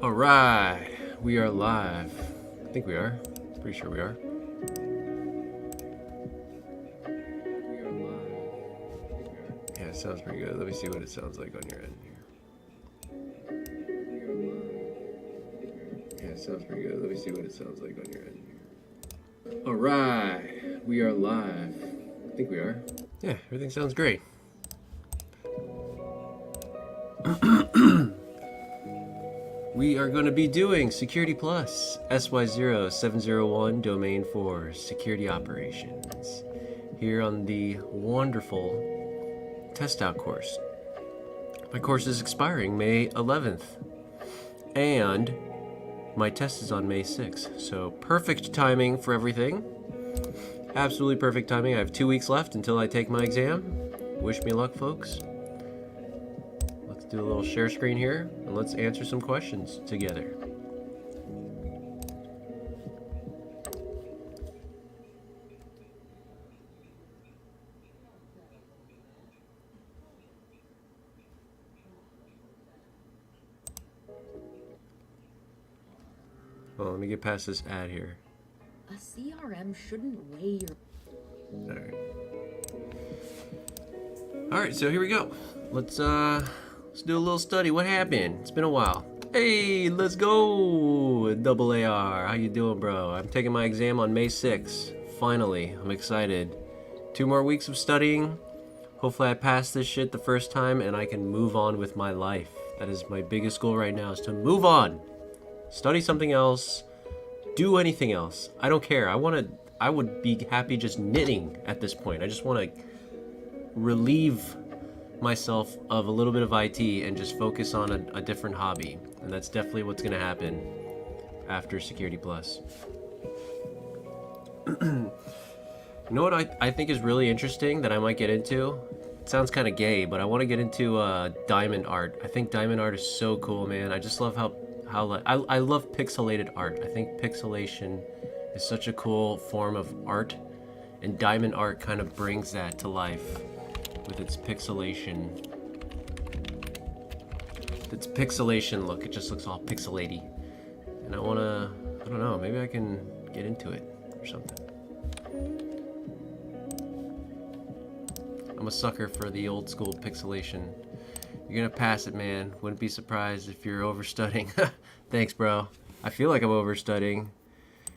Alright, we are live. I think we are. Pretty sure we are. Yeah, it sounds pretty good. Let me see what it sounds like on your end here. Yeah, it sounds pretty good. Let me see what it sounds like on your end here. Alright, we are live. I think we are. Yeah, everything sounds great. We are going to be doing Security Plus, SY0-701 domain for security operations here on the wonderful test out course. My course is expiring May 11th and my test is on May 6th. So perfect timing for everything. Absolutely perfect timing. I have 2 weeks left until I take my exam. Wish me luck, folks. Do a little share screen here and let's answer some questions together. Oh, let me get past this ad here. A CRM shouldn't weigh your... Alright, so here we go. Let's do a little study. What happened? It's been a while. Hey, let's go! Double AR. How you doing, bro? I'm taking my exam on May 6th. Finally, I'm excited. 2 more weeks of studying. Hopefully I pass this shit the first time and I can move on with my life. That is my biggest goal right now, is to move on. Study something else. Do anything else. I don't care. I would be happy just knitting at this point. I just want to relieve myself of a little bit of IT and just focus on a different hobby, and that's definitely what's going to happen after Security Plus. You know what I think is really interesting that I might get into? It sounds kind of gay, but I want to get into diamond art. I think diamond art is so cool, man. I just love how I love pixelated art. I think pixelation is such a cool form of art, and diamond art kind of brings that to life with its pixelation. Its pixelation look, it just looks all pixelaty. And I don't know, maybe I can get into it or something. I'm a sucker for the old school pixelation. You're gonna pass it, man. Wouldn't be surprised if you're overstudying. Thanks, bro. I feel like I'm overstudying.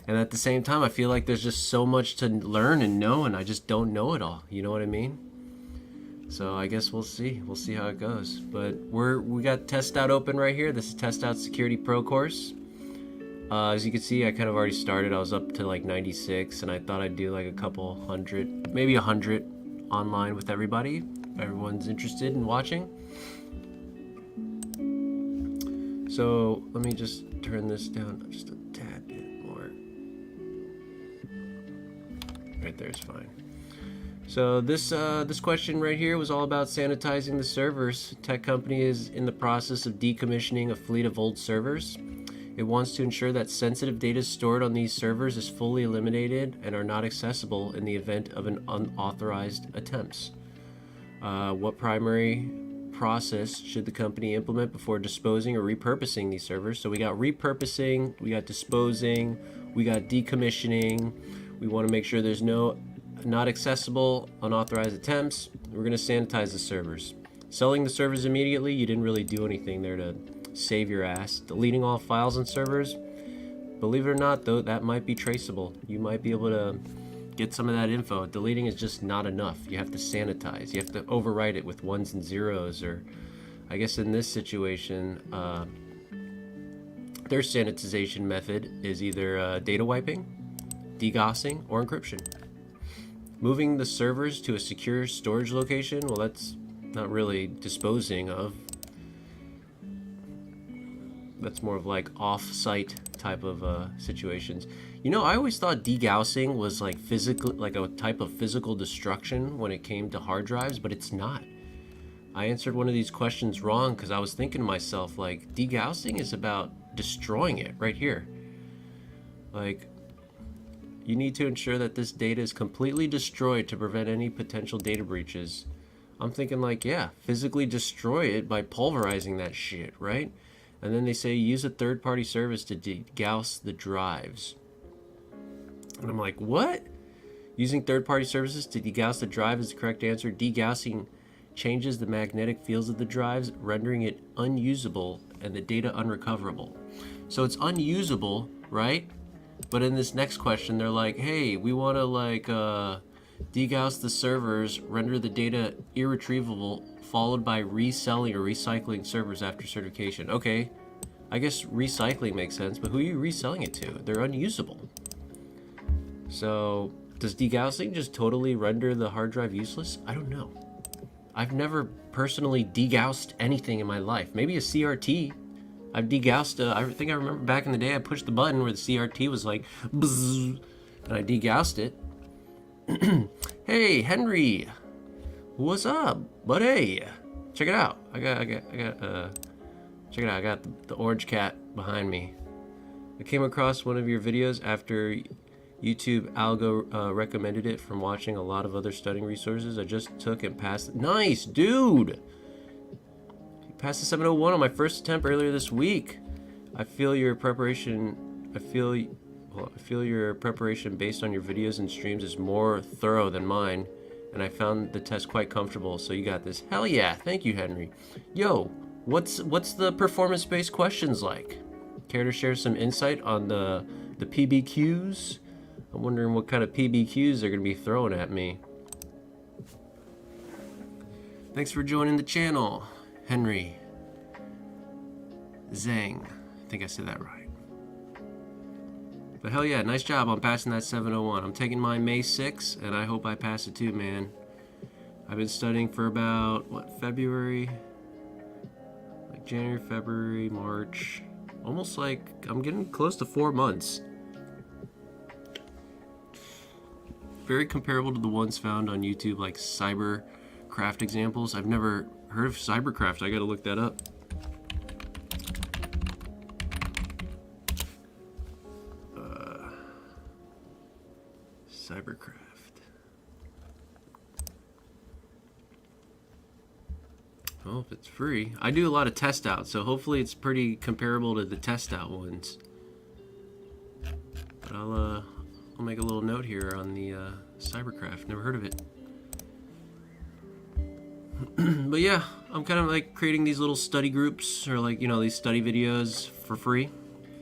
And at the same time, I feel like there's just so much to learn and know, and I just don't know it all. You know what I mean? So I guess we'll see. We'll see how it goes. But we got Test Out open right here. This is Test Out Security Pro course. As you can see, I kind of already started. I was up to like 96, and I thought I'd do like a couple hundred, maybe 100 online with everybody, if everyone's interested in watching. So let me just turn this down just a tad bit more. Right there is fine. So this question right here was all about sanitizing the servers. Tech company is in the process of decommissioning a fleet of old servers. It wants to ensure that sensitive data stored on these servers is fully eliminated and are not accessible in the event of an unauthorized attempts. What primary process should the company implement before disposing or repurposing these servers? So we got repurposing, we got disposing, we got decommissioning. We want to make sure there's not accessible, unauthorized attempts. We're going to sanitize the servers. Selling the servers immediately, you didn't really do anything there to save your ass. Deleting all files on servers, believe it or not though, that might be traceable. You might be able to get some of that info. Deleting is just not enough. You have to sanitize. You have to overwrite it with 1s and 0s, or I guess in this situation, their sanitization method is either data wiping, DDoSing, or encryption. Moving the servers to a secure storage location, well, that's not really disposing of. That's more of like off-site type of situations. You know, I always thought degaussing was like physical, like a type of physical destruction when it came to hard drives, but it's not. I answered one of these questions wrong because I was thinking to myself, like, degaussing is about destroying it right here. Like, you need to ensure that this data is completely destroyed to prevent any potential data breaches. I'm thinking like, yeah, physically destroy it by pulverizing that shit, right? And then they say use a third-party service to degauss the drives. And I'm like, what? Using third-party services to degauss the drive is the correct answer. Degaussing changes the magnetic fields of the drives, rendering it unusable and the data unrecoverable. So it's unusable, right? But in this next question, they're like, hey, we want to like degauss the servers, render the data irretrievable, followed by reselling or recycling servers after certification. Okay, I guess recycling makes sense, but who are you reselling it to? They're unusable. So does degaussing just totally render the hard drive useless? I don't know. I've never personally degaussed anything in my life. Maybe a CRT. I've degaussed, I think I remember back in the day I pushed the button where the CRT was like, bzzz, and I degaussed it. Hey, Henry, what's up, buddy? Check it out. Check it out. I got the orange cat behind me. I came across one of your videos after YouTube algo recommended it from watching a lot of other studying resources. I just took and passed. Nice, dude. You passed the 701 on my first attempt earlier this week. I feel your preparation. I feel your preparation based on your videos and streams is more thorough than mine, and I found the test quite comfortable. So you got this. Hell yeah! Thank you, Henry. Yo, what's the performance-based questions like? Care to share some insight on the PBQs? I'm wondering what kind of PBQs they're gonna be throwing at me. Thanks for joining the channel, Henry Zhang. I think I said that right. But hell yeah, nice job on passing that 701. I'm taking mine May 6th, and I hope I pass it too, man. I've been studying for about, what, February? Like January, February, March. Almost like I'm getting close to 4 months. Very comparable to the ones found on YouTube, like cybercraft examples. I've never heard of cybercraft. I gotta look that up. Cybercraft. Oh, if it's free. I do a lot of test out, so hopefully it's pretty comparable to the test out ones. But I'll make a little note here on the cybercraft. Never heard of it. But yeah, I'm kind of like creating these little study groups, or like, you know, these study videos for free.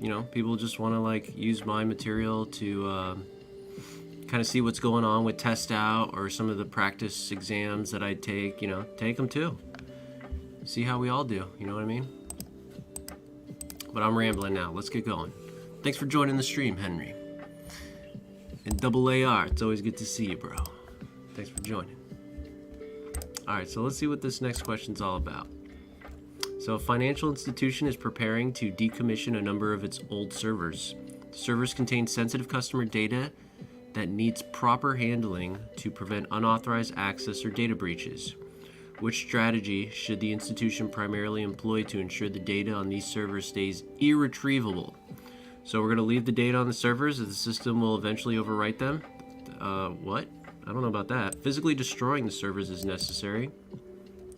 You know, people just want to like use my material to kind of see what's going on with test out or some of the practice exams that I take, you know, take them too. See how we all do, you know what I mean? But I'm rambling now. Let's get going. Thanks for joining the stream, Henry. And double AR, it's always good to see you, bro. Thanks for joining. Alright, so let's see what this next question's all about. So a financial institution is preparing to decommission a number of its old servers. The servers contain sensitive customer data that needs proper handling to prevent unauthorized access or data breaches. Which strategy should the institution primarily employ to ensure the data on these servers stays irretrievable? So we're going to leave the data on the servers as the system will eventually overwrite them. What? I don't know about that. Physically destroying the servers is necessary.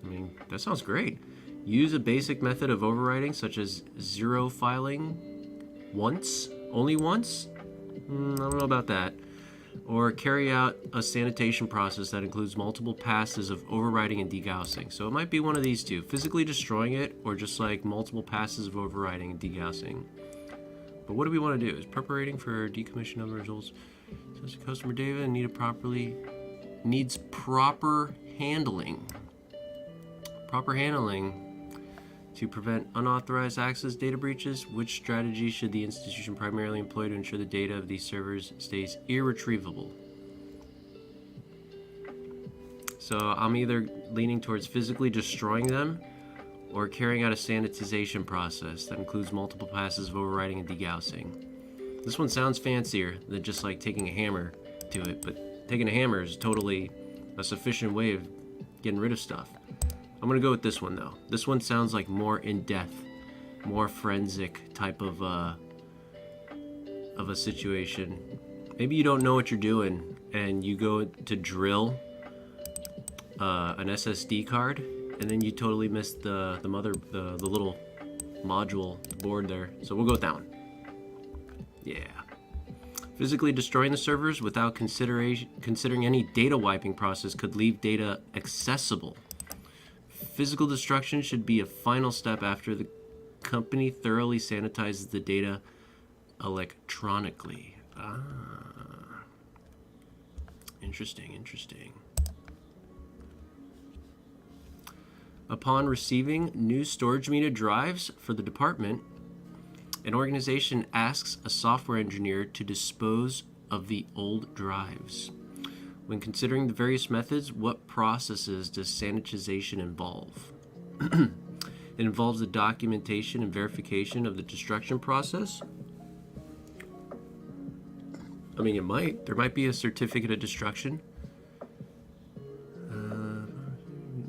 I mean, that sounds great. Use a basic method of overwriting such as zero filing once? Only once? I don't know about that. Or carry out a sanitation process that includes multiple passes of overwriting and degaussing. So it might be one of these two. Physically destroying it, or just like multiple passes of overwriting and degaussing. But what do we want to do? Is preparing for decommission of results. Says customer data needs proper handling. Proper handling to prevent unauthorized access data breaches. Which strategy should the institution primarily employ to ensure the data of these servers stays irretrievable? So I'm either leaning towards physically destroying them or carrying out a sanitization process that includes multiple passes of overwriting and degaussing. This one sounds fancier than just like taking a hammer to it, but taking a hammer is totally a sufficient way of getting rid of stuff. I'm gonna go with this one though. This one sounds like more in-depth, more forensic type of a situation. Maybe you don't know what you're doing and you go to drill an SSD card, and then you totally miss the little module board there. So we'll go with that one. Yeah. Physically destroying the servers without considering any data wiping process could leave data accessible. Physical destruction should be a final step after the company thoroughly sanitizes the data electronically. Ah. Interesting, interesting. Upon receiving new storage media drives for the department, an organization asks a software engineer to dispose of the old drives. When considering the various methods, what processes does sanitization involve? It involves the documentation and verification of the destruction process. I mean, it might. There might be a certificate of destruction.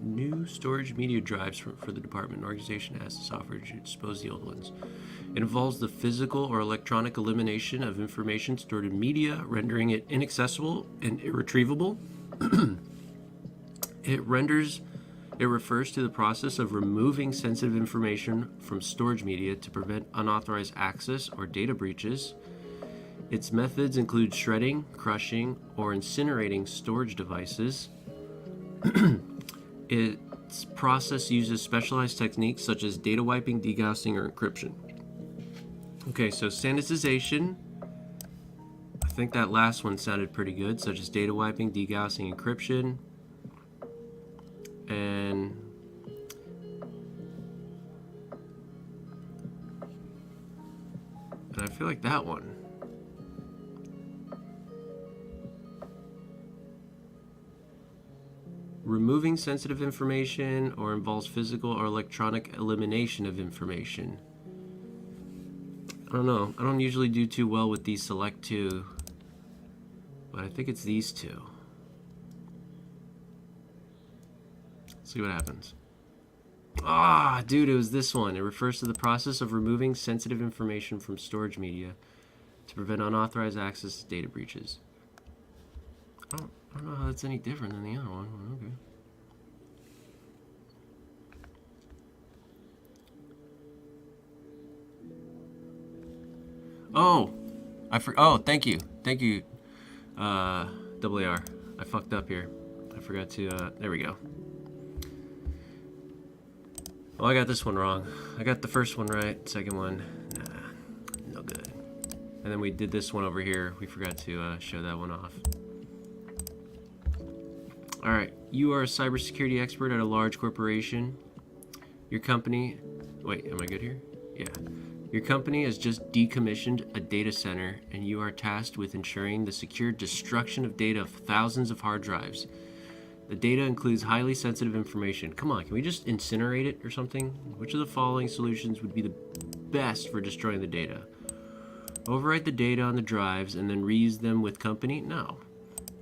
New storage media drives for the department. An organization asks the software to dispose of the old ones. It involves the physical or electronic elimination of information stored in media, rendering it inaccessible and irretrievable. It refers to the process of removing sensitive information from storage media to prevent unauthorized access or data breaches. Its methods include shredding, crushing, or incinerating storage devices. Its process uses specialized techniques such as data wiping, degaussing, or encryption. Okay, so sanitization. I think that last one sounded pretty good, such as data wiping, degaussing, encryption. And I feel like that one. Removing sensitive information or involves physical or electronic elimination of information. I don't know. I don't usually do too well with these select two, but I think it's these two. Let's see what happens. Ah, dude, it was this one. It refers to the process of removing sensitive information from storage media to prevent unauthorized access to data breaches. I don't know how that's any different than the other one. Okay. Oh, thank you, AR. I fucked up here. I forgot to. There we go. Oh, I got this one wrong. I got the first one right. Second one, nah, no good. And then we did this one over here. We forgot to show that one off. All right, you are a cybersecurity expert at a large corporation. Your company, wait, am I good here? Yeah. Your company has just decommissioned a data center, and you are tasked with ensuring the secure destruction of data of thousands of hard drives. The data includes highly sensitive information. Come on, can we just incinerate it or something? Which of the following solutions would be the best for destroying the data? Overwrite the data on the drives and then reuse them with company? No.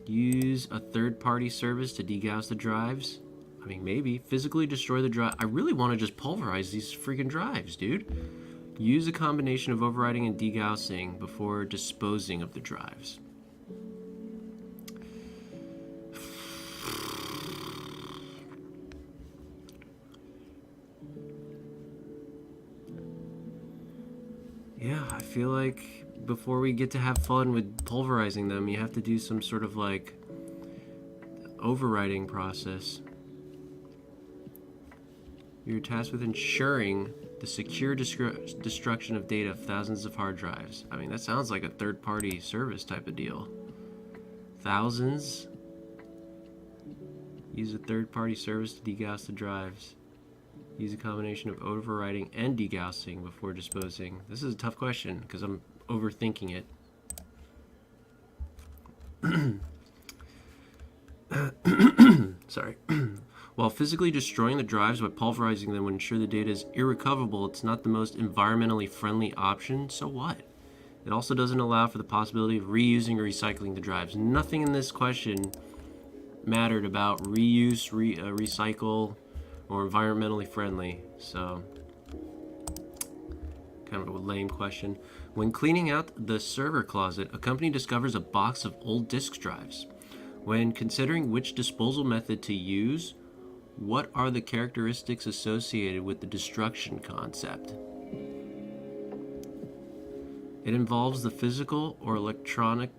Use a third-party service to degauss the drives? I mean, maybe. Physically destroy the drive. I really want to just pulverize these freaking drives, dude. Use a combination of overwriting and degaussing before disposing of the drives. Yeah, I feel like before we get to have fun with pulverizing them, you have to do some sort of like overwriting process. You're tasked with ensuring the secure destruction of data of thousands of hard drives. I mean, that sounds like a third-party service type of deal. Thousands? Use a third-party service to degauss the drives. Use a combination of overwriting and degaussing before disposing. This is a tough question because I'm overthinking it. Sorry. While physically destroying the drives by pulverizing them would ensure the data is irrecoverable, it's not the most environmentally friendly option. So what? It also doesn't allow for the possibility of reusing or recycling the drives. Nothing in this question mattered about reuse, recycle, or environmentally friendly. So, kind of a lame question. When cleaning out the server closet, a company discovers a box of old disk drives. When considering which disposal method to use, what are the characteristics associated with the destruction concept? It involves the physical or electronic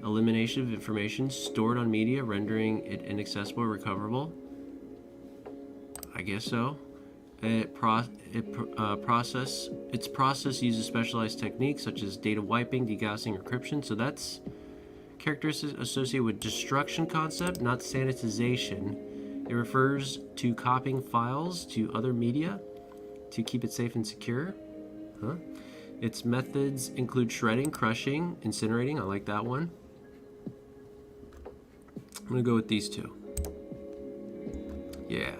elimination of information stored on media, rendering it inaccessible or recoverable. I guess so. Its process uses specialized techniques such as data wiping, degaussing, encryption. So that's characteristics associated with destruction concept, not sanitization. It refers to copying files to other media to keep it safe and secure. Huh? Its methods include shredding, crushing, incinerating. I like that one. I'm going to go with these two. Yeah.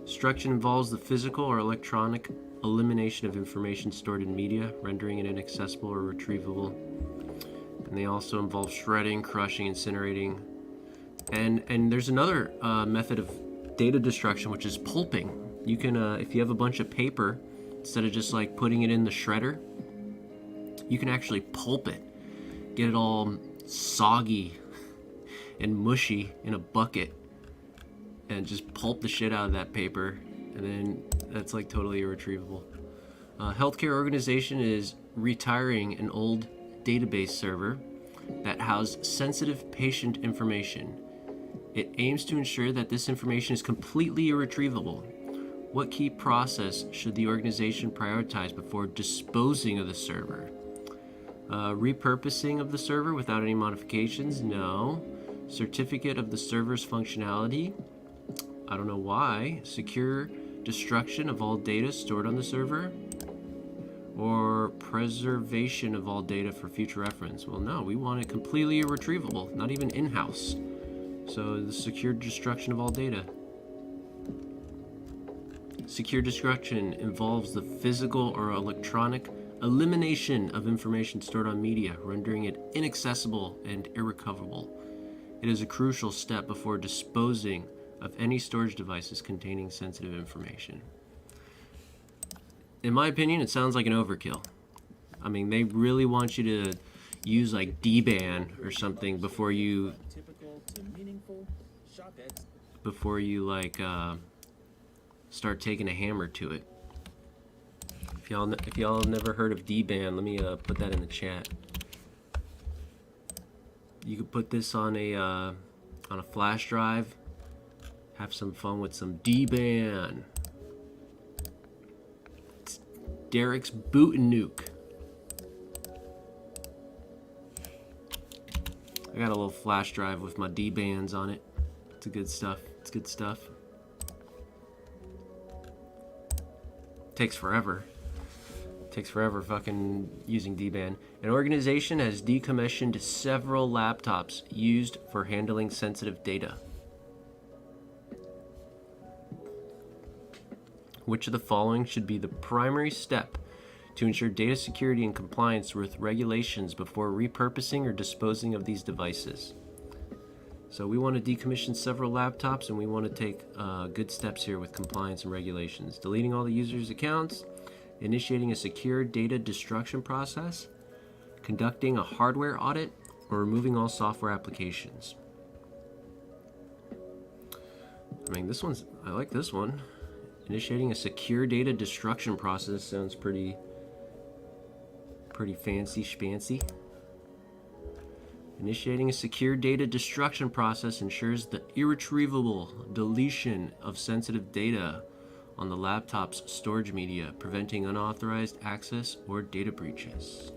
Destruction involves the physical or electronic elimination of information stored in media, rendering it inaccessible or retrievable. And they also involve shredding, crushing, incinerating. And there's another method of data destruction, which is pulping. You can, if you have a bunch of paper, instead of just like putting it in the shredder, you can actually pulp it. Get it all soggy and mushy in a bucket and just pulp the shit out of that paper, and then that's like totally irretrievable. Healthcare organization is retiring an old database server that housed sensitive patient information. It aims to ensure that this information is completely irretrievable. What key process should the organization prioritize before disposing of the server? Repurposing of the server without any modifications? No. Certificate of the server's functionality? I don't know why. Secure destruction of all data stored on the server? Or preservation of all data for future reference? Well, no, we want it completely irretrievable, not even in-house. So the secure destruction of all data. Secure destruction involves the physical or electronic elimination of information stored on media, rendering it inaccessible and irrecoverable. It is a crucial step before disposing of any storage devices containing sensitive information. In my opinion, it sounds like an overkill. I mean, they really want you to use like DBAN or something before you like start taking a hammer to it. If y'all have never heard of DBAN, let me put that in the chat. You could put this on a flash drive. Have some fun with some DBAN. It's Derek's Boot and Nuke. I got a little flash drive with my DBANs on it. It's good stuff. It's good stuff. Takes forever. Takes forever fucking using DBAN. An organization has decommissioned several laptops used for handling sensitive data. Which of the following should be the primary step to ensure data security and compliance with regulations before repurposing or disposing of these devices? So we want to decommission several laptops, and we want to take good steps here with compliance and regulations. Deleting all the users' accounts, initiating a secure data destruction process, conducting a hardware audit, or removing all software applications. I mean, I like this one. Initiating a secure data destruction process sounds pretty fancy schmancy. Initiating a secure data destruction process ensures the irretrievable deletion of sensitive data on the laptop's storage media, preventing unauthorized access or data breaches.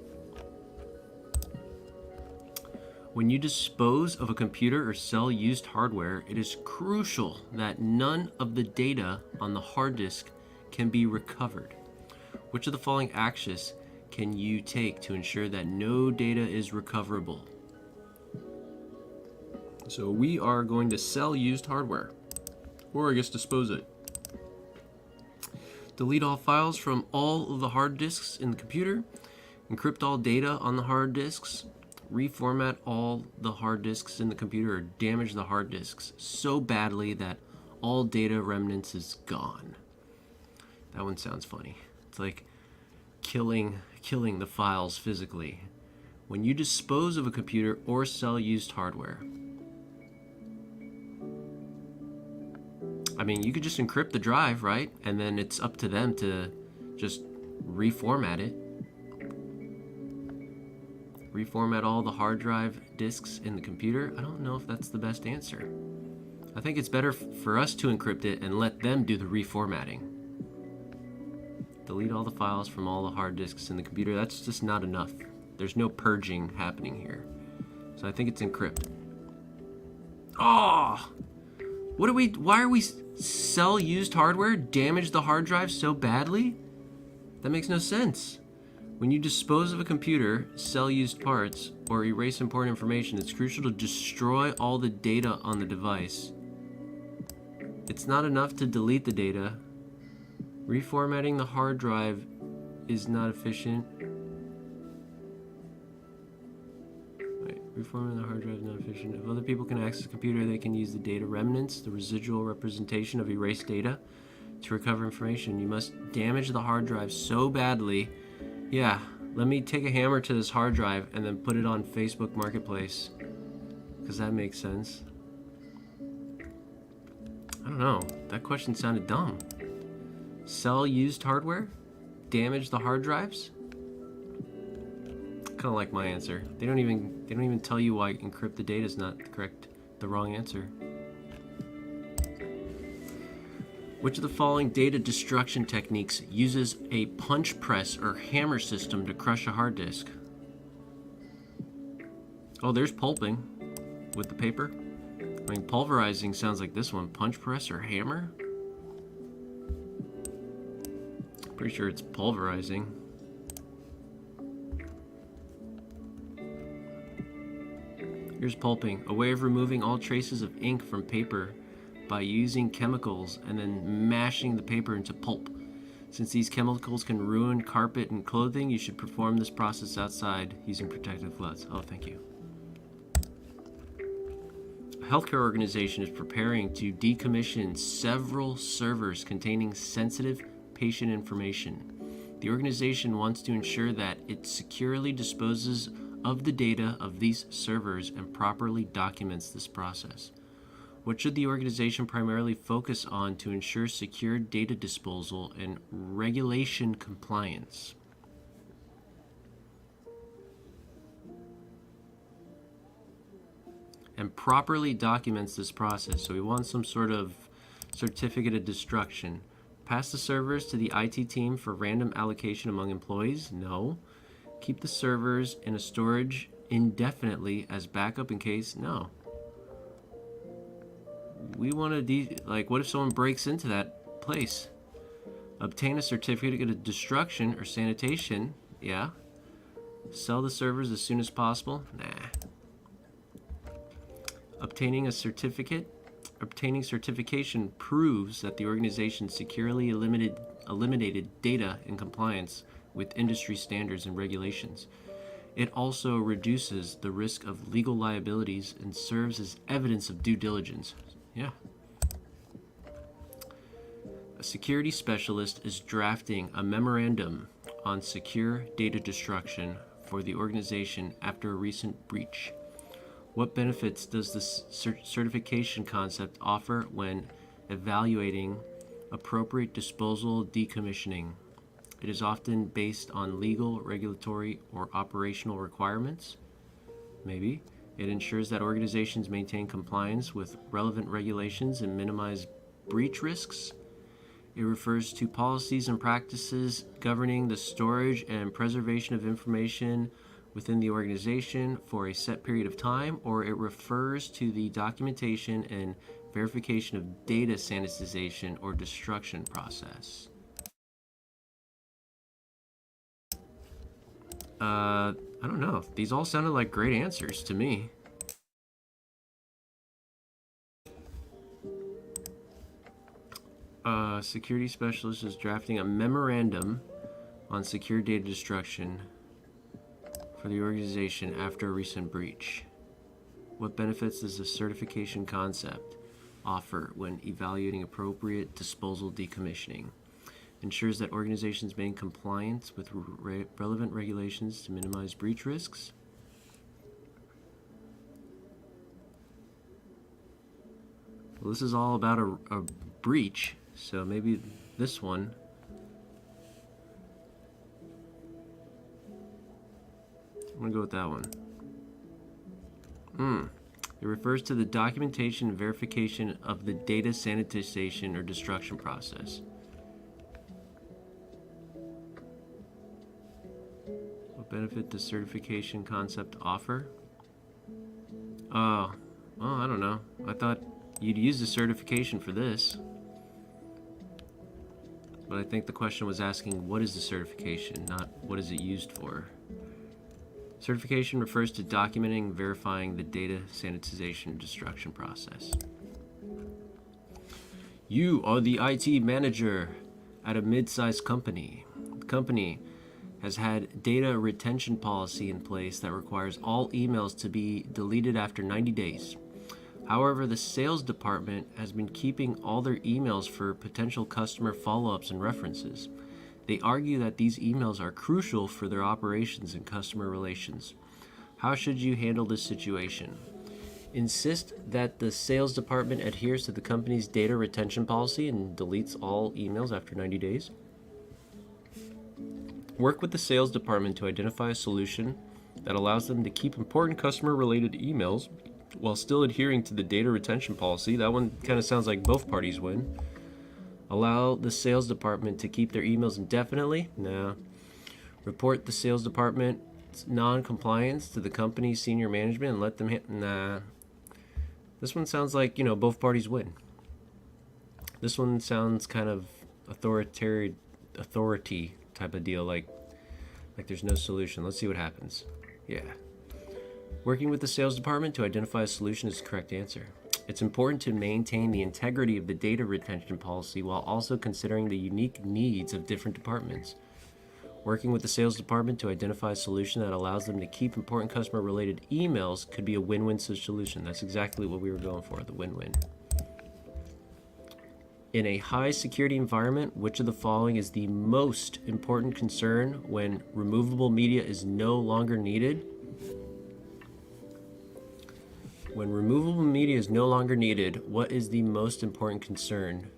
When you dispose of a computer or sell used hardware, it is crucial that none of the data on the hard disk can be recovered. Which of the following actions can you take to ensure that no data is recoverable? So we are going to sell used hardware, or I guess dispose it. Delete all files from all of the hard disks in the computer, encrypt all data on the hard disks, reformat all the hard disks in the computer, or damage the hard disks so badly that all data remnants is gone. That one sounds funny. It's like killing the files physically. When you dispose of a computer or sell used hardware, I mean, you could just encrypt the drive, right? And then it's up to them to just reformat it. Reformat all the hard drive disks in the computer? I don't know if that's the best answer. I think it's better for us to encrypt it and let them do the reformatting. Delete all the files from all the hard disks in the computer. That's just not enough. There's no purging happening here. So I think it's encrypt. Oh! Why are we sell used hardware? Damage the hard drive so badly? That makes no sense. When you dispose of a computer, sell used parts, or erase important information, it's crucial to destroy all the data on the device. It's not enough to delete the data. Reformatting the hard drive is not efficient. Reformatting the hard drive is not efficient. If other people can access the computer, they can use the data remnants, the residual representation of erased data, to recover information. You must damage the hard drive so badly. Yeah, let me take a hammer to this hard drive and then put it on Facebook Marketplace, because that makes sense. I don't know. That question sounded dumb. Sell used hardware? Damage the hard drives? Kind of like my answer. They don't even tell you why encrypt the data is not the wrong answer. Which of the following data destruction techniques uses a punch press or hammer system to crush a hard disk? Oh, there's pulping with the paper. I mean, pulverizing sounds like this one. Punch press or hammer? Pretty sure it's pulverizing. Here's pulping, a way of removing all traces of ink from paper by using chemicals and then mashing the paper into pulp. Since these chemicals can ruin carpet and clothing, you should perform this process outside using protective gloves. Oh, thank you. A healthcare organization is preparing to decommission several servers containing sensitive patient information. The organization wants to ensure that it securely disposes of the data of these servers and properly documents this process. What should the organization primarily focus on to ensure secure data disposal and regulation compliance? And properly documents this process. So we want some sort of certificate of destruction. Pass the servers to the IT team for random allocation among employees? No. Keep the servers in a storage indefinitely as backup in case? No. We want to what if someone breaks into that place? Obtain a certificate of destruction or sanitation? Yeah. Sell the servers as soon as possible? Nah. Obtaining certification proves that the organization securely eliminated data in compliance with industry standards and regulations. It also reduces the risk of legal liabilities and serves as evidence of due diligence. Yeah. A security specialist is drafting a memorandum on secure data destruction for the organization after a recent breach. What benefits does this certification concept offer when evaluating appropriate disposal decommissioning? It is often based on legal, regulatory, or operational requirements. Maybe. It ensures that organizations maintain compliance with relevant regulations and minimize breach risks. It refers to policies and practices governing the storage and preservation of information within the organization for a set period of time, or it refers to the documentation and verification of data sanitization or destruction process. I don't know. These all sounded like great answers to me. Security specialist is drafting a memorandum on secure data destruction for the organization after a recent breach. What benefits does the certification concept offer when evaluating appropriate disposal decommissioning? Ensures that organizations maintain compliance with relevant regulations to minimize breach risks. Well, this is all about a breach, so maybe this one. I'm gonna go with that one. It refers to the documentation and verification of the data sanitization or destruction process. What benefit does certification concept offer? Oh, I don't know. I thought you'd use the certification for this. But I think the question was asking, what is the certification, not what is it used for? Certification refers to documenting and verifying the data sanitization and destruction process. You are the IT manager at a mid-sized company. The company has had data retention policy in place that requires all emails to be deleted after 90 days. However, the sales department has been keeping all their emails for potential customer follow-ups and references. They argue that these emails are crucial for their operations and customer relations. How should you handle this situation? Insist that the sales department adheres to the company's data retention policy and deletes all emails after 90 days. Work with the sales department to identify a solution that allows them to keep important customer-related emails while still adhering to the data retention policy. That one kind of sounds like both parties win. Allow the sales department to keep their emails indefinitely? No. Report the sales department's non-compliance to the company's senior management and let them nah. This one sounds like, both parties win. This one sounds kind of authority type of deal, like there's no solution. Let's see what happens. Yeah. Working with the sales department to identify a solution is the correct answer. It's important to maintain the integrity of the data retention policy while also considering the unique needs of different departments. Working with the sales department to identify a solution that allows them to keep important customer-related emails could be a win-win solution. That's exactly what we were going for, the win-win. In a high-security environment, which of the following is the most important concern when removable media is no longer needed? When removable media is no longer needed, what is the most important concern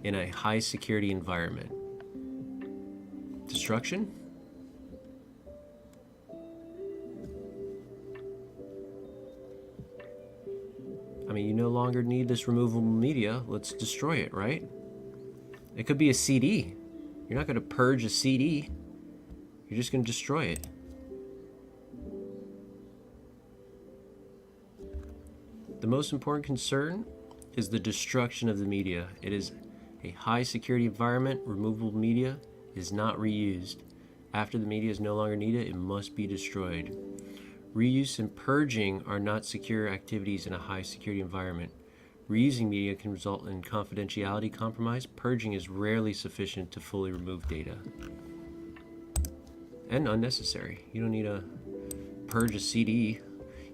in a high security environment? Destruction? I mean, you no longer need this removable media. Let's destroy it, right? It could be a CD. You're not going to purge a CD. You're just going to destroy it. The most important concern is the destruction of the media. It is a high security environment. Removable media is not reused. After the media is no longer needed, it must be destroyed. Reuse and purging are not secure activities in a high security environment. Reusing media can result in confidentiality compromise. Purging is rarely sufficient to fully remove data. And unnecessary. You don't need to purge a CD.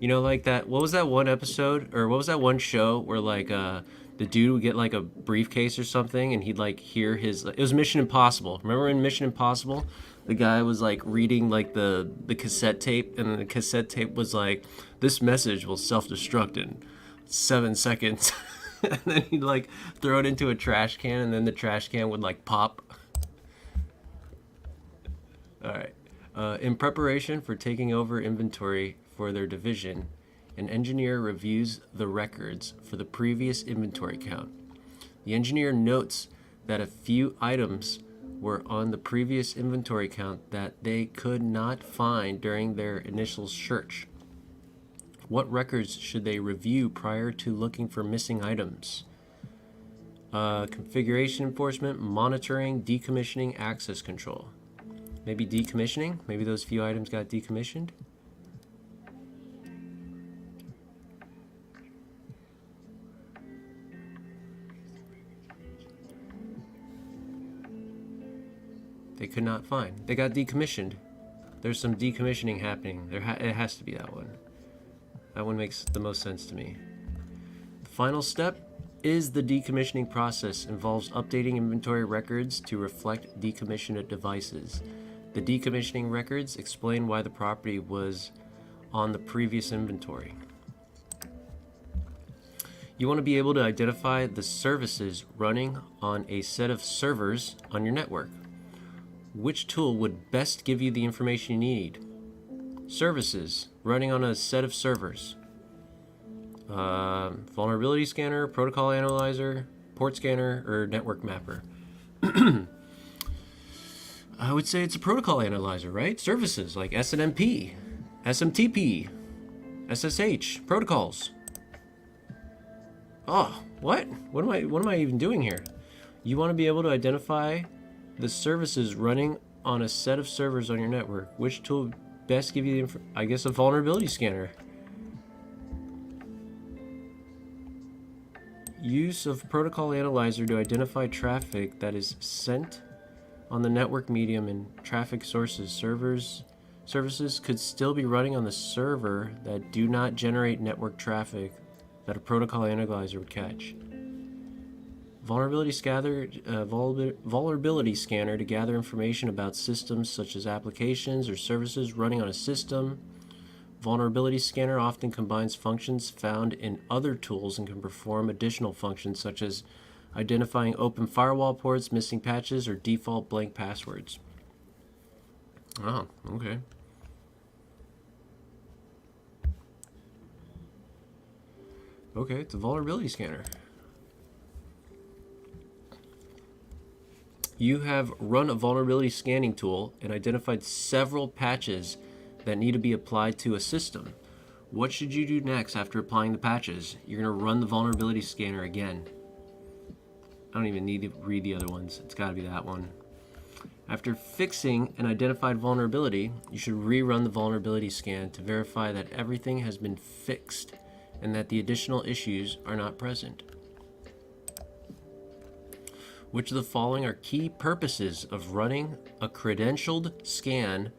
Like that, what was that one episode, or what was that one show where, the dude would get, a briefcase or something, and he'd, hear his, it was Mission Impossible. Remember in Mission Impossible, the guy was, reading, the cassette tape, and the cassette tape was, this message will self-destruct in 7 seconds. And then he'd, throw it into a trash can, and then the trash can would, pop. All right. In preparation for taking over inventory for their division, an engineer reviews the records for the previous inventory count. The engineer notes that a few items were on the previous inventory count that they could not find during their initial search. What records should they review prior to looking for missing items? Configuration enforcement, monitoring, decommissioning, access control. Maybe decommissioning? Maybe those few items got decommissioned? They could not find. They got decommissioned. There's some decommissioning happening. It has to be that one. That one makes the most sense to me. The final step is the decommissioning process. Involves updating inventory records to reflect decommissioned devices. The decommissioning records explain why the property was on the previous inventory. You want to be able to identify the services running on a set of servers on your network. Which tool would best give you the information you need? Services running on a set of servers. Vulnerability scanner, protocol analyzer, port scanner, or network mapper. I would say it's a protocol analyzer, right? Services like SNMP, SMTP, SSH, protocols. Oh, what? What am I even doing here? You want to be able to identify the services running on a set of servers on your network. Which tool best give you the I guess a vulnerability scanner. Use of protocol analyzer to identify traffic that is sent on the network medium and traffic sources. Services could still be running on the server that do not generate network traffic that a protocol analyzer would catch. Vulnerability scanner to gather information about systems such as applications or services running on a system. Vulnerability scanner often combines functions found in other tools and can perform additional functions such as identifying open firewall ports, missing patches, or default blank passwords. Oh, okay. Okay, it's a vulnerability scanner. You have run a vulnerability scanning tool and identified several patches that need to be applied to a system. What should you do next after applying the patches? You're going to run the vulnerability scanner again. I don't even need to read the other ones. It's got to be that one. After fixing an identified vulnerability, you should rerun the vulnerability scan to verify that everything has been fixed and that the additional issues are not present. Which of the following are key purposes of running a credentialed scan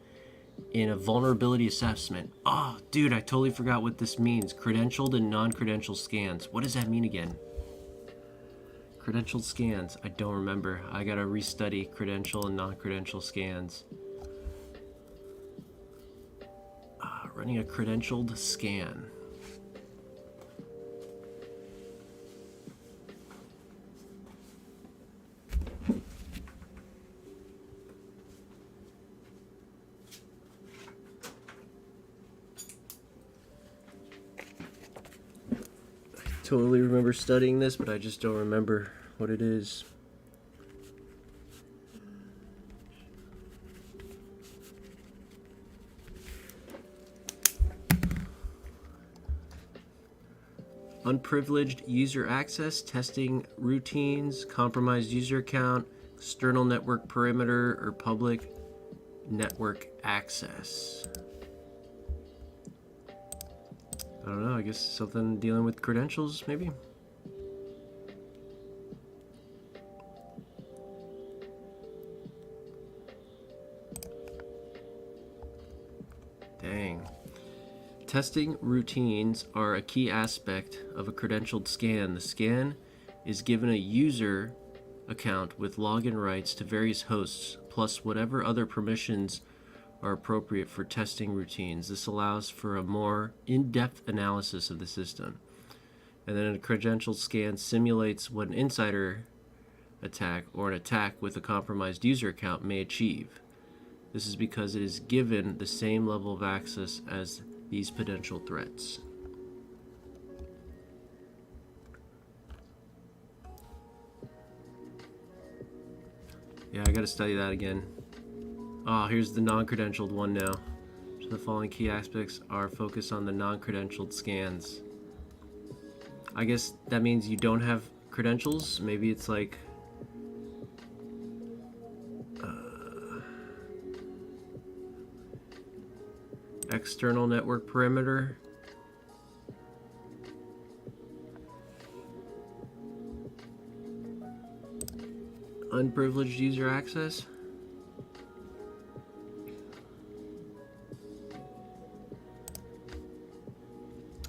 in a vulnerability assessment? Oh, dude, I totally forgot what this means. Credentialed and non-credentialed scans. What does that mean again? Credentialed scans. I don't remember. I gotta restudy credential and non-credential scans. Running a credentialed scan. Totally remember studying this, but I just don't remember what it is. Unprivileged user access, testing routines, compromised user account, external network perimeter, or public network access. I don't know, I guess something dealing with credentials, maybe? Dang. Testing routines are a key aspect of a credentialed scan. The scan is given a user account with login rights to various hosts, plus whatever other permissions are appropriate for testing routines. This allows for a more in-depth analysis of the system. And then a credential scan simulates what an insider attack or an attack with a compromised user account may achieve. This is because it is given the same level of access as these potential threats. Yeah, I gotta study that again. Oh, here's the non-credentialed one now. So the following key aspects are focused on the non-credentialed scans. I guess that means you don't have credentials. Maybe it's like external network perimeter. Unprivileged user access.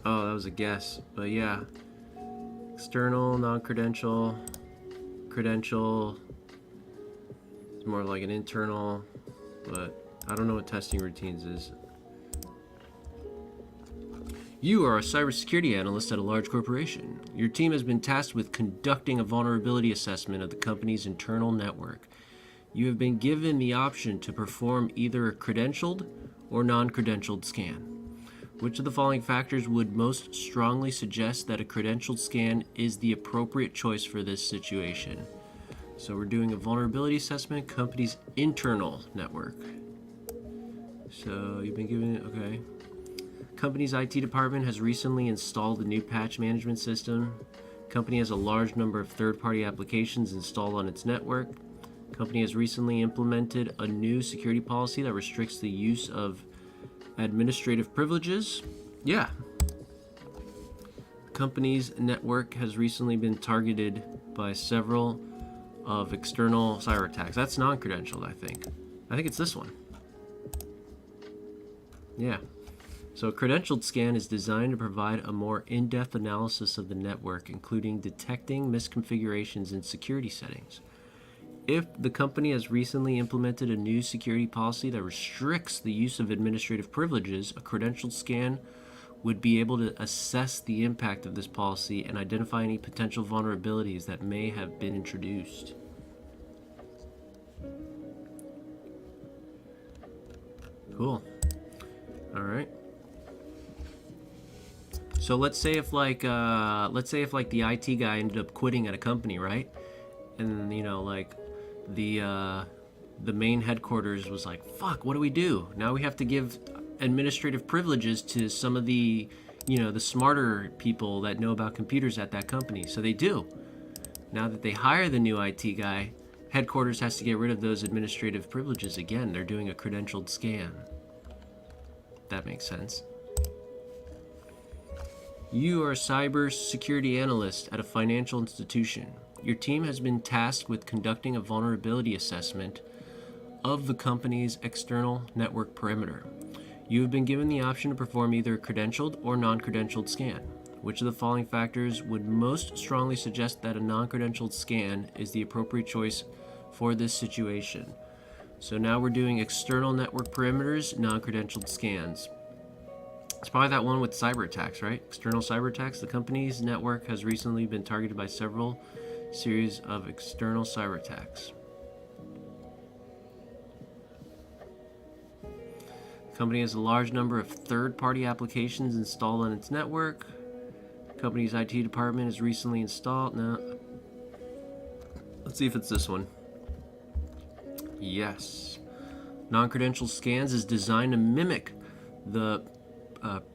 Oh, that was a guess, but yeah. External, non-credential, credential. It's more like an internal, but I don't know what testing routines is. You are a cybersecurity analyst at a large corporation. Your team has been tasked with conducting a vulnerability assessment of the company's internal network. You have been given the option to perform either a credentialed or non-credentialed scan? Which of the following factors would most strongly suggest that a credentialed scan is the appropriate choice for this situation? So we're doing a vulnerability assessment, company's internal network. So you've been given, okay. Company's IT department has recently installed a new patch management system. Company has a large number of third-party applications installed on its network. Company has recently implemented a new security policy that restricts the use of administrative privileges. Yeah. Company's network has recently been targeted by several of external cyber attacks. That's non-credentialed, I think. I think it's this one. Yeah. So a credentialed scan is designed to provide a more in-depth analysis of the network, including detecting misconfigurations in security settings. If the company has recently implemented a new security policy that restricts the use of administrative privileges, a credentialed scan would be able to assess the impact of this policy and identify any potential vulnerabilities that may have been introduced. Cool. All right. So let's say if like the IT guy ended up quitting at a company, right? And you know, like the main headquarters was like, fuck, what do we do? Now we have to give administrative privileges to some of the, you know, the smarter people that know about computers at that company. So they do. Now that they hire the new IT guy, headquarters has to get rid of those administrative privileges again. They're doing a credentialed scan. That makes sense. You are a cybersecurity analyst at a financial institution. Your team has been tasked with conducting a vulnerability assessment of the company's external network perimeter. You have been given the option to perform either a credentialed or non-credentialed scan. Which of the following factors would most strongly suggest that a non-credentialed scan is the appropriate choice for this situation? So now we're doing external network perimeters, non-credentialed scans. It's probably that one with cyber attacks, right? External cyber attacks. The company's network has recently been targeted by several series of external cyber attacks. The company has a large number of third-party applications installed on its network. The company's IT department has recently installed... No. Let's see if it's this one. Yes. Non-credential scans is designed to mimic the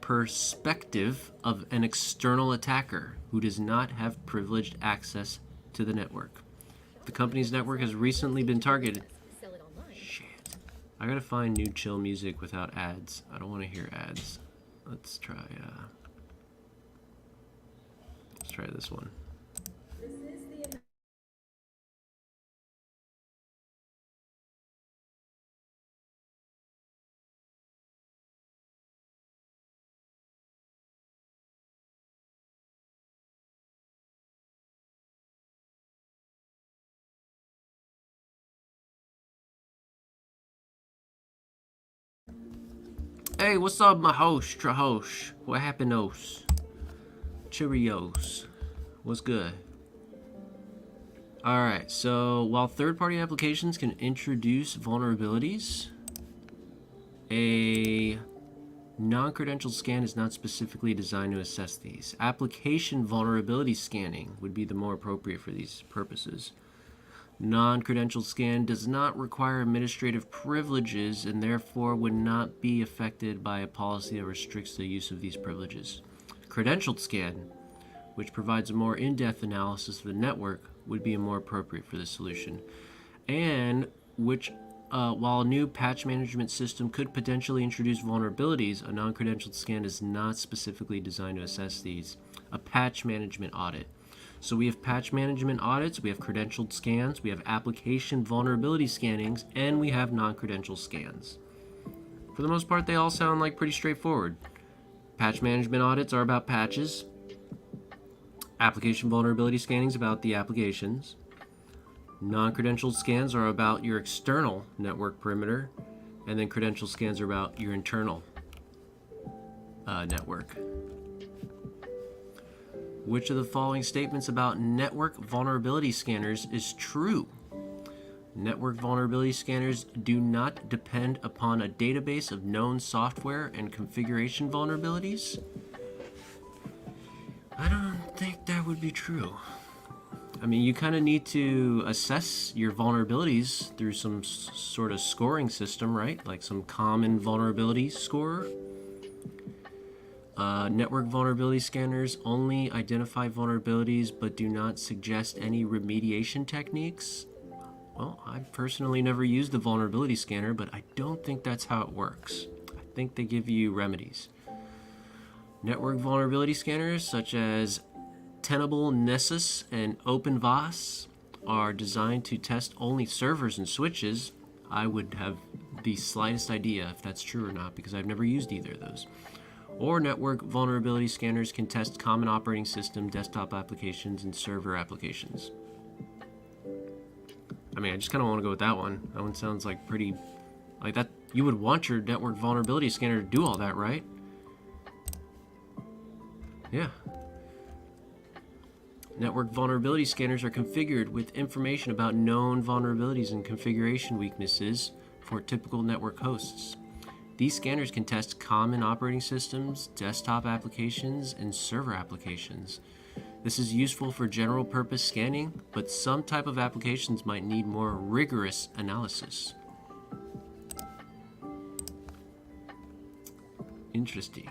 perspective of an external attacker who does not have privileged access to the network. The company's network has recently been targeted. Shit. I gotta find new chill music without ads. I don't want to hear ads. Let's try this one. Hey, what's up, my host, Trahosh? What happened, Os? Cheerios. What's good? Alright, so while third-party applications can introduce vulnerabilities, a non-credentialed scan is not specifically designed to assess these. Application vulnerability scanning would be the more appropriate for these purposes. Non-credentialed scan does not require administrative privileges and therefore would not be affected by a policy that restricts the use of these privileges. Credentialed scan, which provides a more in-depth analysis of the network, would be more appropriate for this solution. And which, while a new patch management system could potentially introduce vulnerabilities, a non-credentialed scan is not specifically designed to assess these. A patch management audit. So we have patch management audits, we have credentialed scans, we have application vulnerability scannings, and we have non-credential scans. For the most part, they all sound like pretty straightforward. Patch management audits are about patches. Application vulnerability scanning is about the applications. Non-credentialed scans are about your external network perimeter, and then credential scans are about your internal network. Which of the following statements about network vulnerability scanners is true? Network vulnerability scanners do not depend upon a database of known software and configuration vulnerabilities. I don't think that would be true. I mean, you kind of need to assess your vulnerabilities through some sort of scoring system, right? Like some common vulnerability score. Network vulnerability scanners only identify vulnerabilities but do not suggest any remediation techniques. Well, I've personally never used the vulnerability scanner, but I don't think that's how it works. I think they give you remedies. Network vulnerability scanners such as Tenable Nessus and OpenVAS are designed to test only servers and switches. I would have the slightest idea if that's true or not because I've never used either of those. Or network vulnerability scanners can test common operating system, desktop applications, and server applications. I mean, I just kind of want to go with that one. That one sounds like pretty... like that. You would want your network vulnerability scanner to do all that, right? Yeah. Network vulnerability scanners are configured with information about known vulnerabilities and configuration weaknesses for typical network hosts. These scanners can test common operating systems, desktop applications, and server applications. This is useful for general purpose scanning, but some type of applications might need more rigorous analysis. Interesting.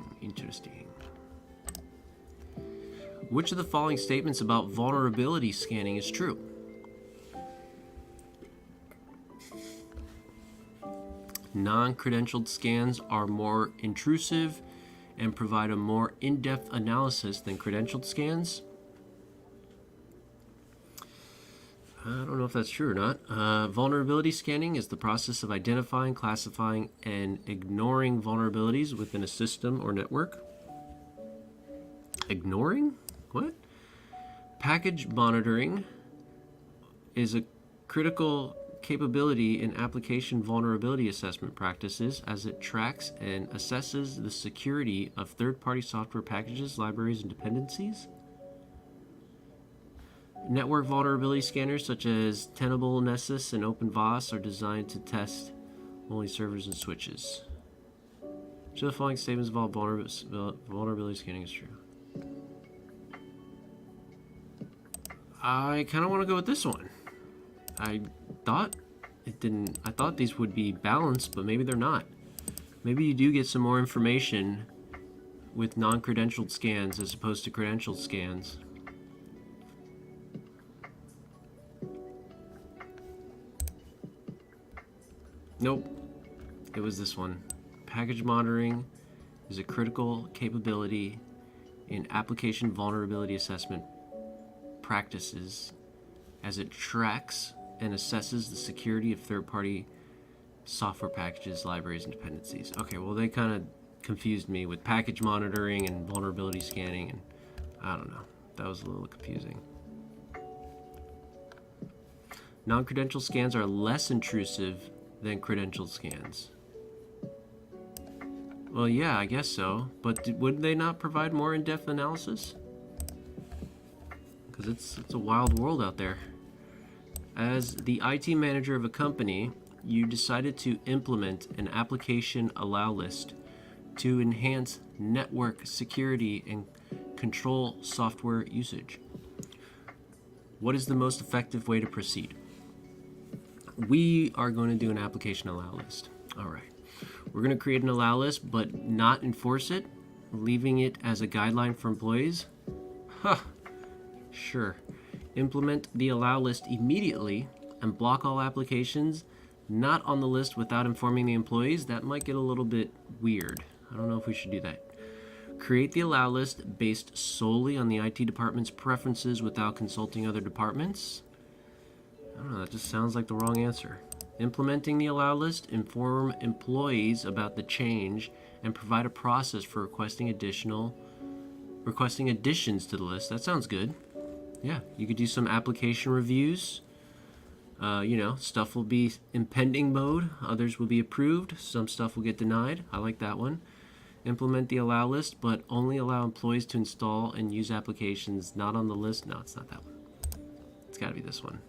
Which of the following statements about vulnerability scanning is true? Non-credentialed scans are more intrusive and provide a more in-depth analysis than credentialed scans. I don't know if that's true or not. Vulnerability scanning is the process of identifying, classifying, and ignoring vulnerabilities within a system or network. Ignoring? What? Package monitoring is a critical capability in application vulnerability assessment practices as it tracks and assesses the security of third-party software packages, libraries, and dependencies. Network vulnerability scanners such as Tenable, Nessus, and OpenVAS are designed to test only servers and switches. Which of the following statements involve vulnerability scanning is true? I kind of want to go with this one. I thought these would be balanced, but maybe they're not. Maybe you do get some more information with non-credentialed scans as opposed to credentialed scans. Nope. It was this one. Package monitoring is a critical capability in application vulnerability assessment practices as it tracks and assesses the security of third-party software packages, libraries, and dependencies. Okay, well, they kind of confused me with package monitoring and vulnerability scanning, and I don't know. That was a little confusing. Non-credential scans are less intrusive than credentialed scans. Well, yeah, I guess so. But would they not provide more in-depth analysis? Because it's a wild world out there. As the IT manager of a company, you decided to implement an application allow list to enhance network security and control software usage. What is the most effective way to proceed? We are going to do an application allow list. All right. We're going to create an allow list, but not enforce it, leaving it as a guideline for employees. Huh. Sure. Implement the allow list immediately and block all applications not on the list without informing the employees. That might get a little bit weird. I don't know if we should do that. Create the allow list based solely on the IT department's preferences without consulting other departments. I don't know, that just sounds like the wrong answer. Implementing the allow list, inform employees about the change, and provide a process for requesting additions to the list. That sounds good. Yeah, you could do some application reviews. Stuff will be in pending mode. Others will be approved. Some stuff will get denied. I like that one. Implement the allow list, but only allow employees to install and use applications not on the list. No, it's not that one. It's got to be this one.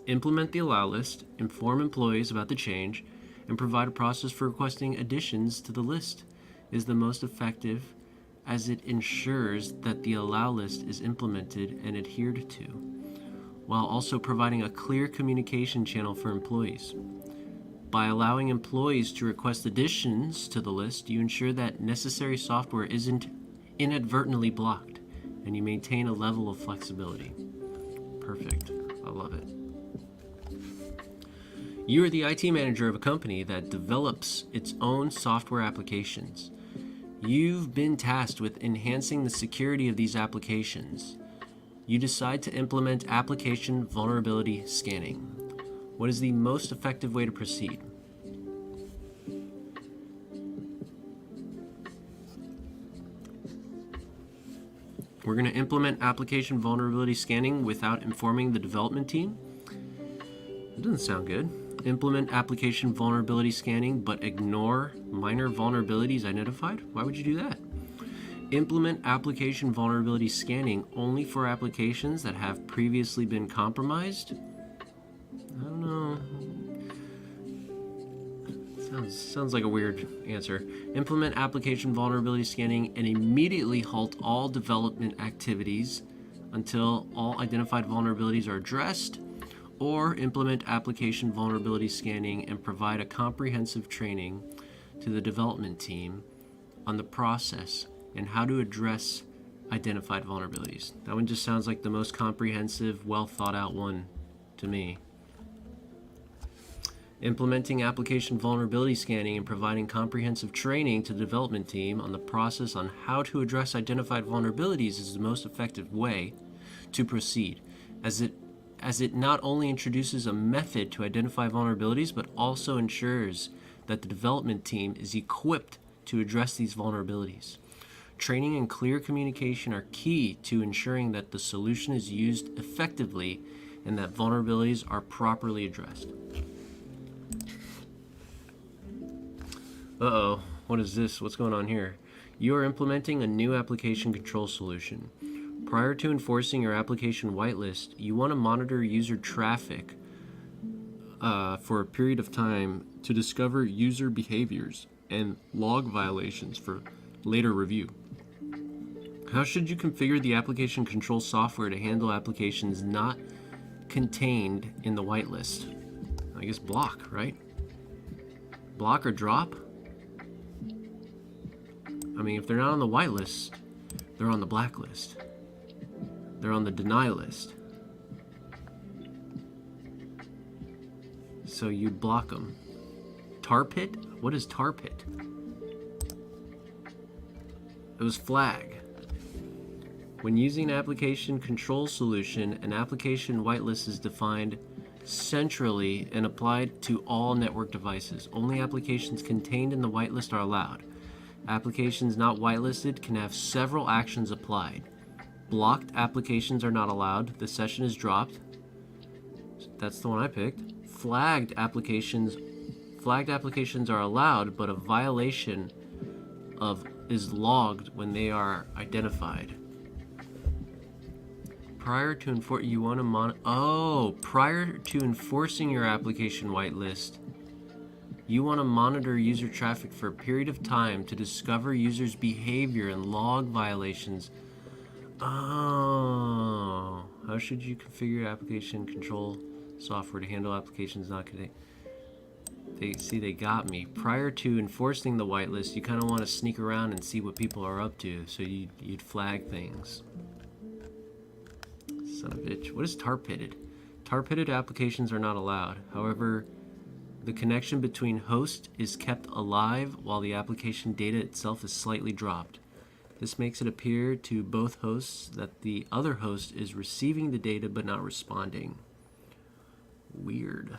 implement the allow list, inform employees about the change, and provide a process for requesting additions to the list is the most effective, as it ensures that the allow list is implemented and adhered to, while also providing a clear communication channel for employees. By allowing employees to request additions to the list, you ensure that necessary software isn't inadvertently blocked, and you maintain a level of flexibility. Perfect. I love it. You are the IT manager of a company that develops its own software applications. You've been tasked with enhancing the security of these applications. You decide to implement application vulnerability scanning. What is the most effective way to proceed? We're going to implement application vulnerability scanning without informing the development team. It doesn't sound good. Implement application vulnerability scanning but ignore minor vulnerabilities identified? Why would you do that? Implement application vulnerability scanning only for applications that have previously been compromised? I don't know. Sounds like a weird answer. Implement application vulnerability scanning and immediately halt all development activities until all identified vulnerabilities are addressed, or implement application vulnerability scanning and provide a comprehensive training to the development team on the process and how to address identified vulnerabilities. That one just sounds like the most comprehensive, well thought out one to me. Implementing application vulnerability scanning and providing comprehensive training to the development team on the process on how to address identified vulnerabilities is the most effective way to proceed, as it not only introduces a method to identify vulnerabilities, but also ensures that the development team is equipped to address these vulnerabilities. Training and clear communication are key to ensuring that the solution is used effectively and that vulnerabilities are properly addressed. Uh-oh, what is this? What's going on here? You are implementing a new application control solution. Prior to enforcing your application whitelist, you want to monitor user traffic for a period of time to discover user behaviors and log violations for later review. How should you configure the application control software to handle applications not contained in the whitelist? I guess block, right? Block or drop? I mean, if they're not on the whitelist, they're on the blacklist. They're on the deny list. So you block them. Tar pit? What is tar pit? It was flag. When using an application control solution, an application whitelist is defined centrally and applied to all network devices. Only applications contained in the whitelist are allowed. Applications not whitelisted can have several actions applied. Blocked applications are not allowed. The session is dropped. That's the one I picked. Flagged applications are allowed, but a violation is logged when they are identified. Prior to enforcing your application whitelist, you want to monitor user traffic for a period of time to discover users' behavior and log violations. Oh, how should you configure application control software to handle applications not connected? They got me. Prior to enforcing the whitelist, you kind of want to sneak around and see what people are up to, so you'd flag things. Son of a bitch. What is tar pitted? Tar pitted applications are not allowed. However, the connection between host is kept alive while the application data itself is slightly dropped. This makes it appear to both hosts that the other host is receiving the data but not responding. Weird.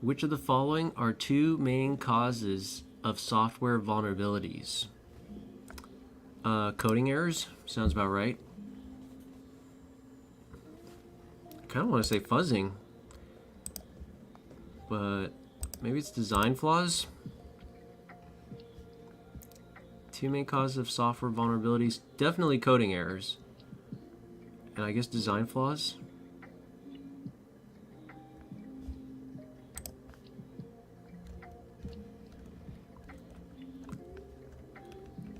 Which of the following are two main causes of software vulnerabilities? Coding errors? Sounds about right. I kind of want to say fuzzing, but maybe it's design flaws? Two main causes of software vulnerabilities. Definitely coding errors. And I guess design flaws.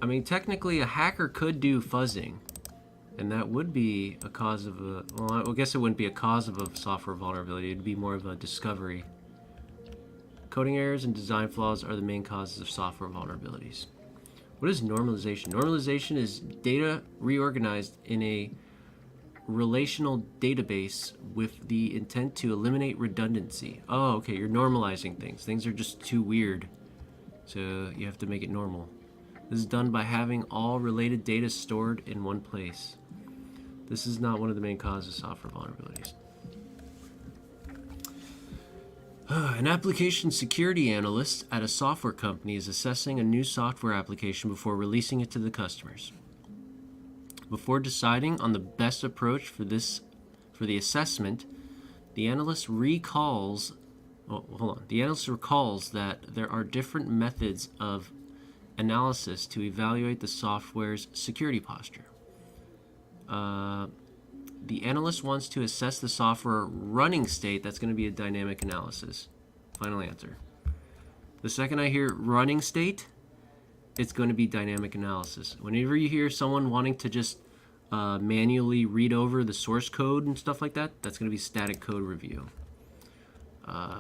I mean, technically a hacker could do fuzzing, and that would be a cause of a, well, I guess it wouldn't be a cause of a software vulnerability, it'd be more of a discovery. Coding errors and design flaws are the main causes of software vulnerabilities. What is normalization? Normalization is data reorganized in a relational database with the intent to eliminate redundancy. Oh, okay, you're normalizing things. Things are just too weird, so you have to make it normal. This is done by having all related data stored in one place. This is not one of the main causes of software vulnerabilities. An application security analyst at a software company is assessing a new software application before releasing it to the customers. Before deciding on the best approach for the assessment, the analyst recalls that there are different methods of analysis to evaluate the software's security posture. The analyst wants to assess the software running state. That's going to be a dynamic analysis. Final answer. The second I hear running state, it's going to be dynamic analysis. Whenever you hear someone wanting to just manually read over the source code and stuff like that, that's going to be static code review.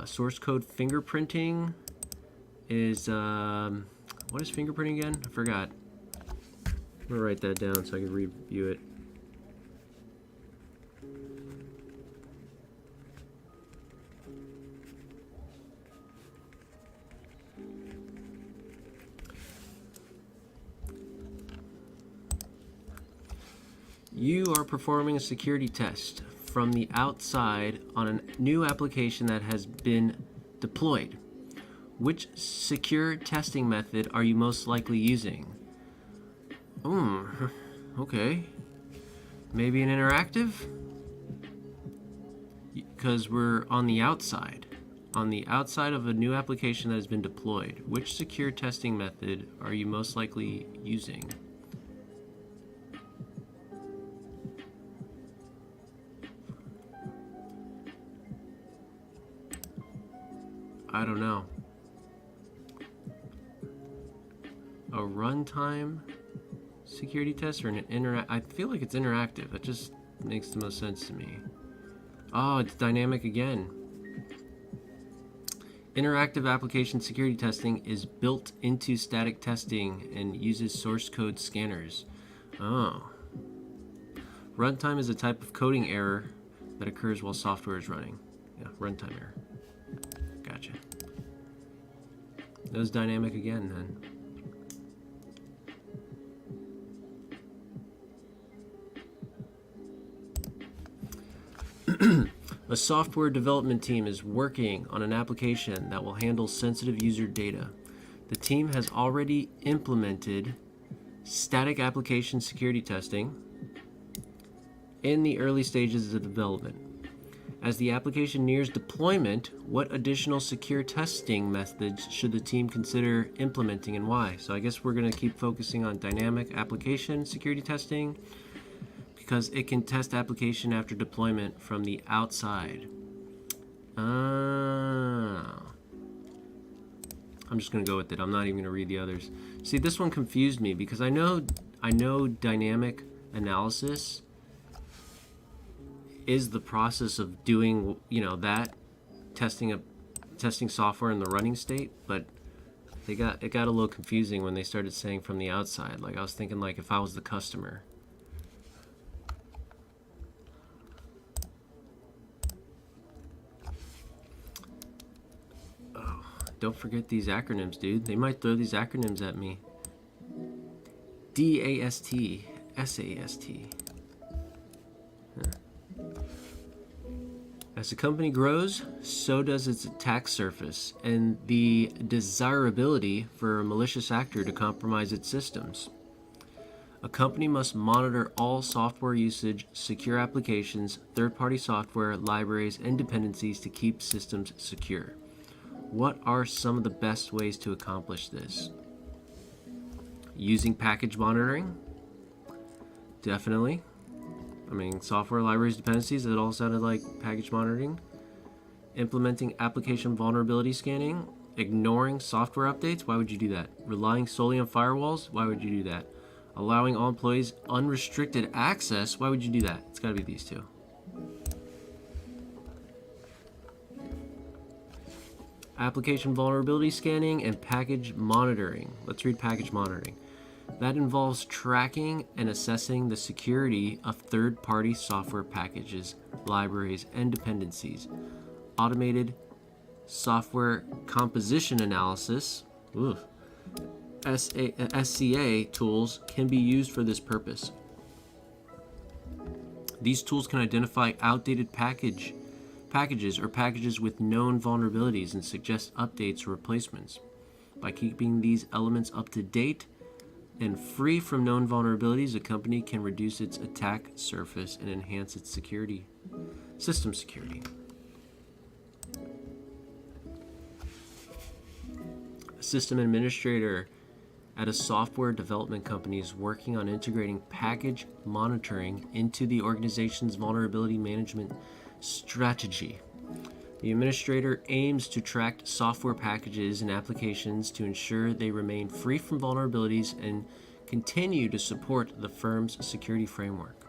Source code fingerprinting is, what is fingerprinting again? I forgot. I'm going to write that down so I can review it. You are performing a security test from the outside on a new application that has been deployed. Which secure testing method are you most likely using? Okay. Maybe an interactive? Because we're on the outside. On the outside of a new application that has been deployed. Which secure testing method are you most likely using? I don't know. A runtime security test or an I feel like it's interactive. That just makes the most sense to me. Oh, it's dynamic again. Interactive application security testing is built into static testing and uses source code scanners. Oh. Runtime is a type of coding error that occurs while software is running. Yeah, runtime error. Gotcha. That was dynamic again then. A software development team is working on an application that will handle sensitive user data. The team has already implemented static application security testing in the early stages of development. As the application nears deployment, what additional secure testing methods should the team consider implementing and why? So I guess we're going to keep focusing on dynamic application security testing because it can test application after deployment from the outside. I'm just going to go with it. I'm not even going to read the others. See, this one confused me because I know dynamic analysis is the process of doing, that testing software in the running state, but it got a little confusing when they started saying from the outside. Like I was thinking, like if I was the customer. Oh, don't forget these acronyms, dude. They might throw these acronyms at me. DAST, SAST. Huh. As the company grows, so does its attack surface and the desirability for a malicious actor to compromise its systems. A company must monitor all software usage, secure applications, third-party software, libraries, and dependencies to keep systems secure. What are some of the best ways to accomplish this? Using package monitoring? Definitely. I mean, software libraries dependencies, it all sounded like package monitoring. Implementing application vulnerability scanning. Ignoring software updates, why would you do that? Relying solely on firewalls, why would you do that? Allowing all employees unrestricted access, why would you do that? It's gotta be these two. Application vulnerability scanning and package monitoring. Let's read package monitoring. That involves tracking and assessing the security of third-party software packages, libraries, and dependencies. Automated software composition analysis, SCA tools can be used for this purpose. These tools can identify outdated packages or packages with known vulnerabilities and suggest updates or replacements. By keeping these elements up to date and free from known vulnerabilities, a company can reduce its attack surface and enhance its system security. A system administrator at a software development company is working on integrating package monitoring into the organization's vulnerability management strategy. The administrator aims to track software packages and applications to ensure they remain free from vulnerabilities and continue to support the firm's security framework.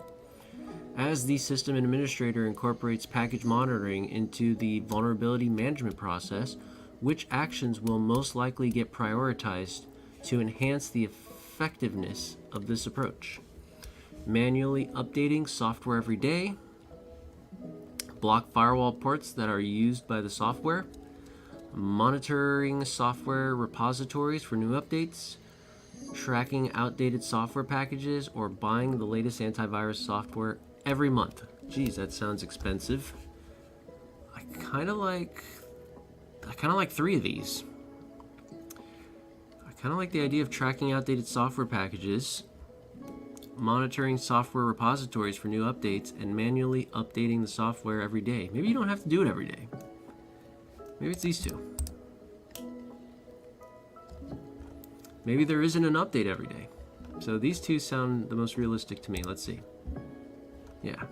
As the system administrator incorporates package monitoring into the vulnerability management process, which actions will most likely get prioritized to enhance the effectiveness of this approach? Manually updating software every day, block firewall ports that are used by the software, monitoring software repositories for new updates, tracking outdated software packages, or buying the latest antivirus software every month. Geez, that sounds expensive. I kind of like 3 of these. I kind of like the idea of tracking outdated software packages, monitoring software repositories for new updates, and manually updating the software every day. Maybe you don't have to do it every day. Maybe it's these two. Maybe there isn't an update every day. So these two sound the most realistic to me. Let's see. Yeah.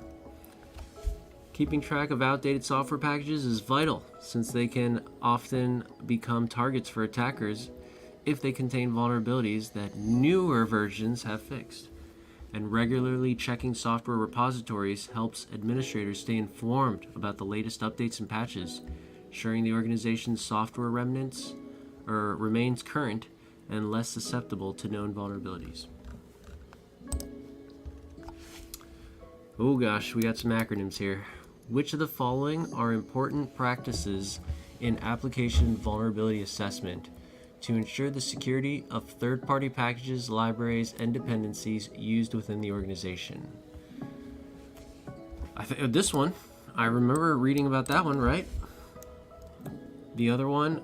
Keeping track of outdated software packages is vital, since they can often become targets for attackers if they contain vulnerabilities that newer versions have fixed. And regularly checking software repositories helps administrators stay informed about the latest updates and patches, ensuring the organization's software remains current and less susceptible to known vulnerabilities. Oh gosh, we got some acronyms here. Which of the following are important practices in application vulnerability assessment to ensure the security of third-party packages, libraries, and dependencies used within the organization? This one, I remember reading about that one, right? The other one,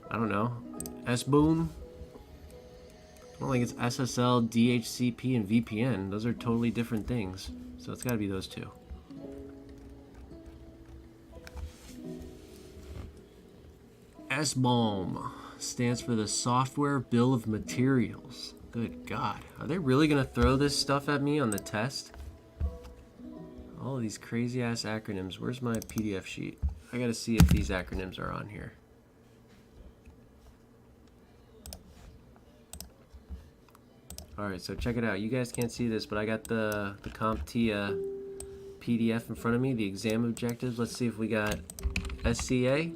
I don't know, SBOOM. I don't think it's SSL, DHCP, and VPN. Those are totally different things. So it's got to be those two. SBOM stands for the Software Bill of Materials. Good God. Are they really going to throw this stuff at me on the test? All these crazy ass acronyms. Where's my PDF sheet? I got to see if these acronyms are on here. Alright, so check it out. You guys can't see this, but I got the CompTIA PDF in front of me, the exam objectives. Let's see if we got SCA.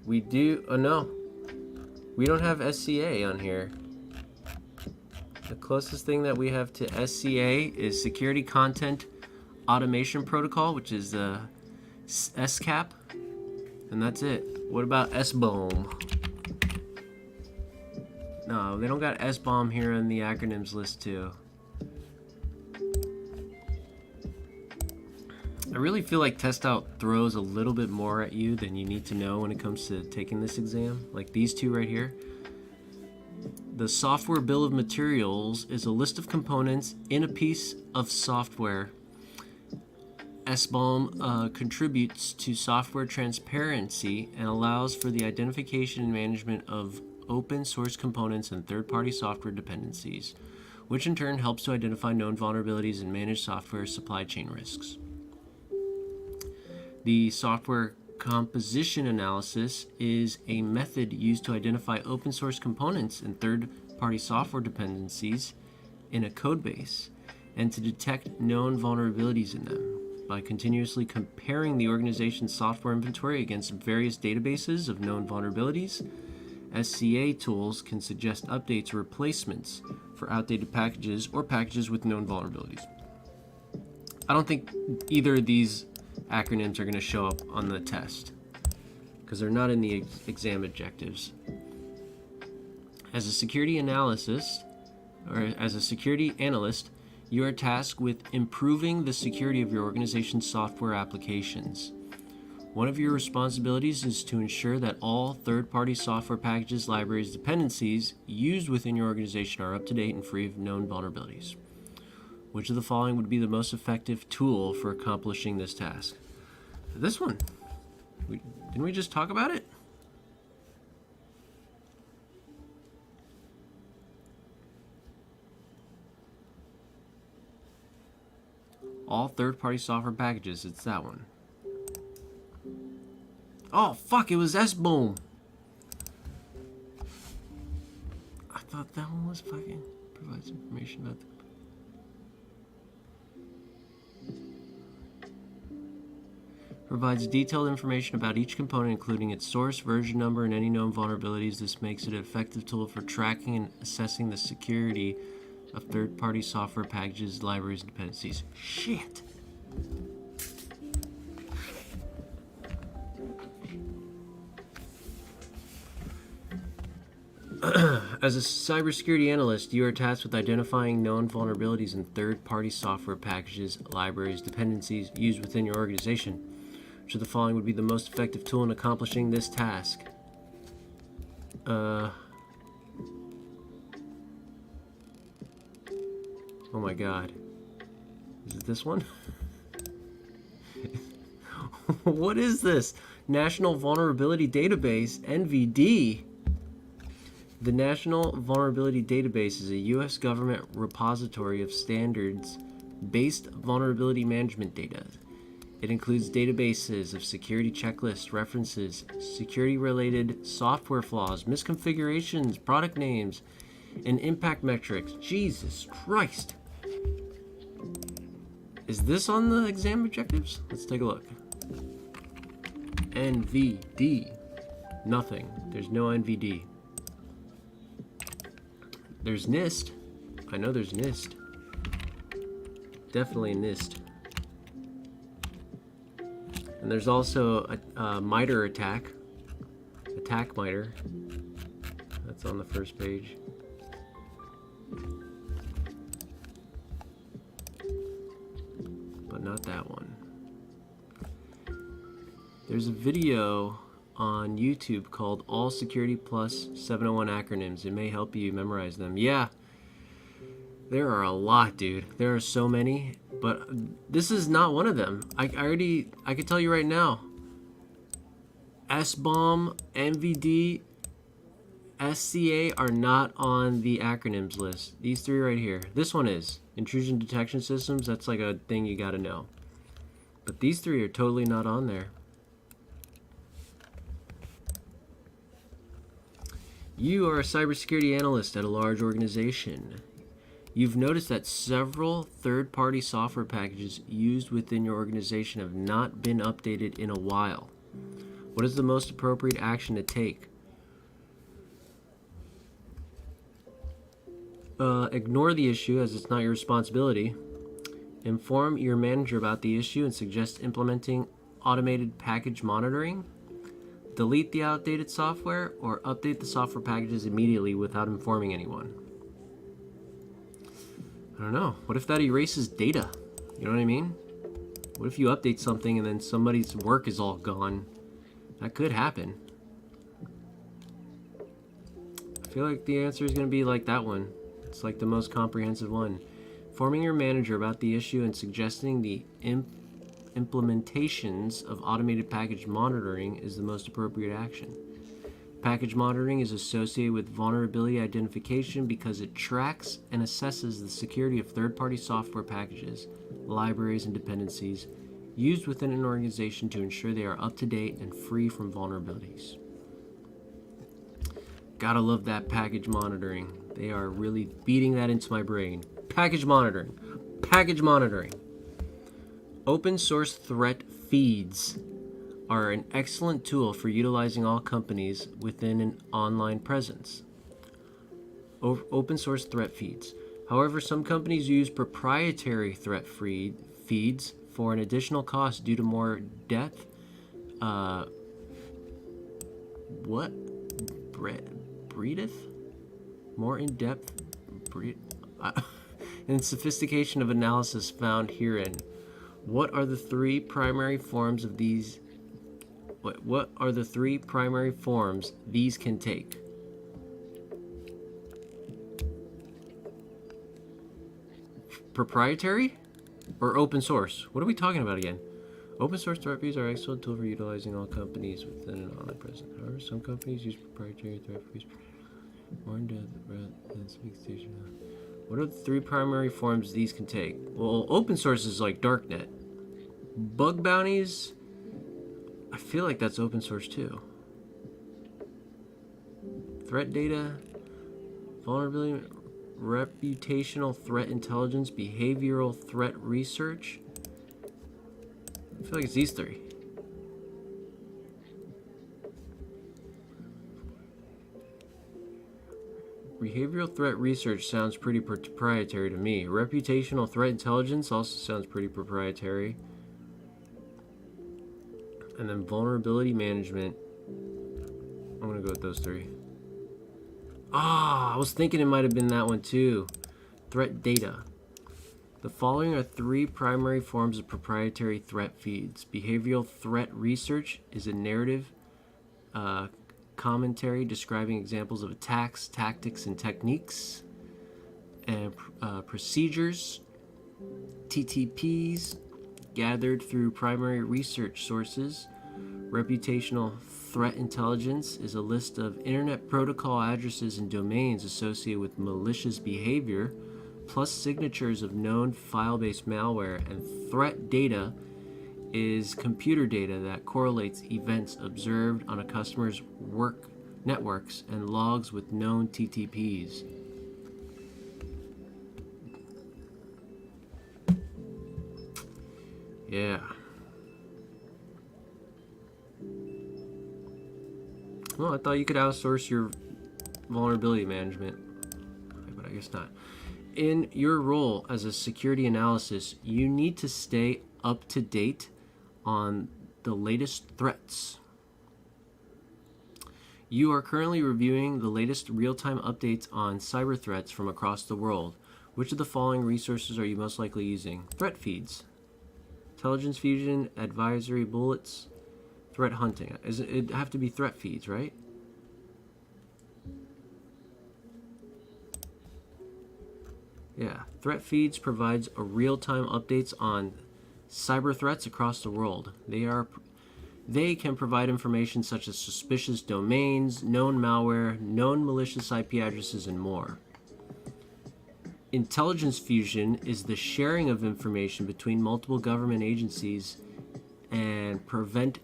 We do, oh no, we don't have SCA on here. The closest thing that we have to SCA is Security Content Automation Protocol, which is the SCAP, and that's it. What about SBOM? No, they don't got SBOM here on the acronyms list too. I really feel like Test Out throws a little bit more at you than you need to know when it comes to taking this exam. Like these two right here. The Software Bill of Materials is a list of components in a piece of software SBOM contributes to software transparency and allows for the identification and management of open source components and third-party software dependencies, which in turn helps to identify known vulnerabilities and manage software supply chain risks. The software composition analysis is a method used to identify open source components and third-party software dependencies in a codebase and to detect known vulnerabilities in them. By continuously comparing the organization's software inventory against various databases of known vulnerabilities, SCA tools can suggest updates or replacements for outdated packages or packages with known vulnerabilities. I don't think either of these acronyms are going to show up on the test because they're not in the exam objectives. As a security analyst, you are tasked with improving the security of your organization's software applications. One of your responsibilities is to ensure that all third-party software packages, libraries, dependencies used within your organization are up to date and free of known vulnerabilities. Which of the following would be the most effective tool for accomplishing this task? This one. Didn't we just talk about it? All third-party software packages. It's that one. Oh, fuck. It was SBOM. I thought that one was fucking provides information about the provides detailed information about each component, including its source, version number, and any known vulnerabilities. This makes it an effective tool for tracking and assessing the security of third-party software packages, libraries, and dependencies. Shit. As a cybersecurity analyst, you are tasked with identifying known vulnerabilities in third-party software packages, libraries, dependencies used within your organization. Which of the following would be the most effective tool in accomplishing this task? Oh my god. Is it this one? What is this? National Vulnerability Database, NVD. The National Vulnerability Database is a U.S. government repository of standards-based vulnerability management data. It includes databases of security checklists, references, security-related software flaws, misconfigurations, product names, and impact metrics. Jesus Christ. Is this on the exam objectives? Let's take a look. NVD. Nothing. There's no NVD. There's NIST. I know there's NIST. Definitely NIST. And there's also a MITRE attack. Attack MITRE. That's on the first page. But not that one. There's a video on YouTube called All Security Plus 701 Acronyms. It may help you memorize them. Yeah. There are a lot, dude. There are so many, but this is not one of them. I could tell you right now. SBOM, NVD, SCA are not on the acronyms list. These three right here. This one is. Intrusion detection systems, that's like a thing you gotta know. But these three are totally not on there. You are a cybersecurity analyst at a large organization. You've noticed that several third-party software packages used within your organization have not been updated in a while. What is the most appropriate action to take? Ignore the issue as it's not your responsibility. Inform your manager about the issue and suggest implementing automated package monitoring. Delete the outdated software or update the software packages immediately without informing anyone. I don't know. What if that erases data? You know what I mean? What if you update something and then somebody's work is all gone? That could happen. I feel like the answer is going to be like that one. It's like the most comprehensive one. Informing your manager about the issue and suggesting the implementations of automated package monitoring is the most appropriate action. Package monitoring is associated with vulnerability identification because it tracks and assesses the security of third-party software packages, libraries, and dependencies used within an organization to ensure they are up to date and free from vulnerabilities. Gotta love that package monitoring. They are really beating that into my brain. Package monitoring. Package monitoring. Open source threat feeds are an excellent tool for utilizing all companies within an online presence. Open source threat feeds. However, some companies use proprietary threat feeds for an additional cost due to more depth. Breedeth? More in-depth and sophistication of analysis found herein. What are the three primary forms of these? What are the three primary forms these can take? Proprietary or open source? What are we talking about again? Open source threat feeds are an excellent tool for utilizing all companies within an online presence. However, some companies use proprietary threat feeds more in depth than sophistication. What are the three primary forms these can take? Well, open source is like darknet. Bug bounties, I feel like that's open source too. Threat data, vulnerability, reputational threat intelligence, behavioral threat research. I feel like it's these three. Behavioral threat research sounds pretty proprietary to me. Reputational threat intelligence also sounds pretty proprietary. And then vulnerability management. I'm gonna go with those three. I was thinking it might have been that one too. Threat data. The following are three primary forms of proprietary threat feeds. Behavioral threat research is a narrative commentary describing examples of attacks, tactics, and techniques, and procedures. TTPs gathered through primary research sources. Reputational threat intelligence is a list of internet protocol addresses and domains associated with malicious behavior, plus signatures of known file-based malware. And threat data is computer data that correlates events observed on a customer's work networks and logs with known TTPs. Yeah. Well, I thought you could outsource your vulnerability management, but I guess not. In your role as a security analyst, you need to stay up to date on the latest threats. You are currently reviewing the latest real-time updates on cyber threats from across the world. Which of the following resources are you most likely using? Threat feeds, intelligence fusion, advisory bullets, threat hunting. It'd have to be threat feeds, right? Yeah, threat feeds provides a real-time updates on cyber threats across the world. They can provide information such as suspicious domains, known malware, known malicious IP addresses, and more. Intelligence fusion is the sharing of information between multiple government agencies and private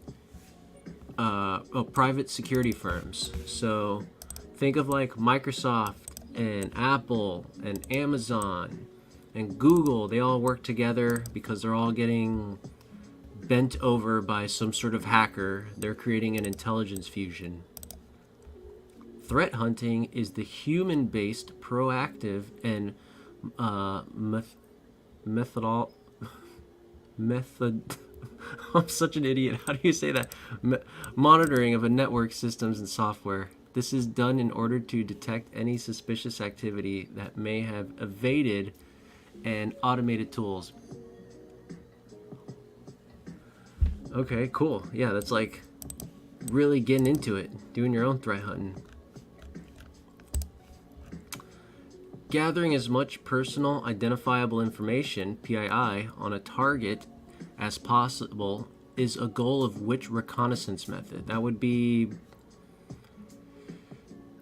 security firms. So think of like Microsoft and Apple and Amazon and Google. They all work together because they're all getting bent over by some sort of hacker. They're creating an intelligence fusion. Threat hunting is the human-based, proactive, and I'm such an idiot. How do you say that? Monitoring of a network systems and software. This is done in order to detect any suspicious activity that may have evaded and automated tools. Okay, cool. Yeah, that's like really getting into it, doing your own threat hunting. Gathering as much personal identifiable information, PII, on a target as possible is a goal of which reconnaissance method? That would be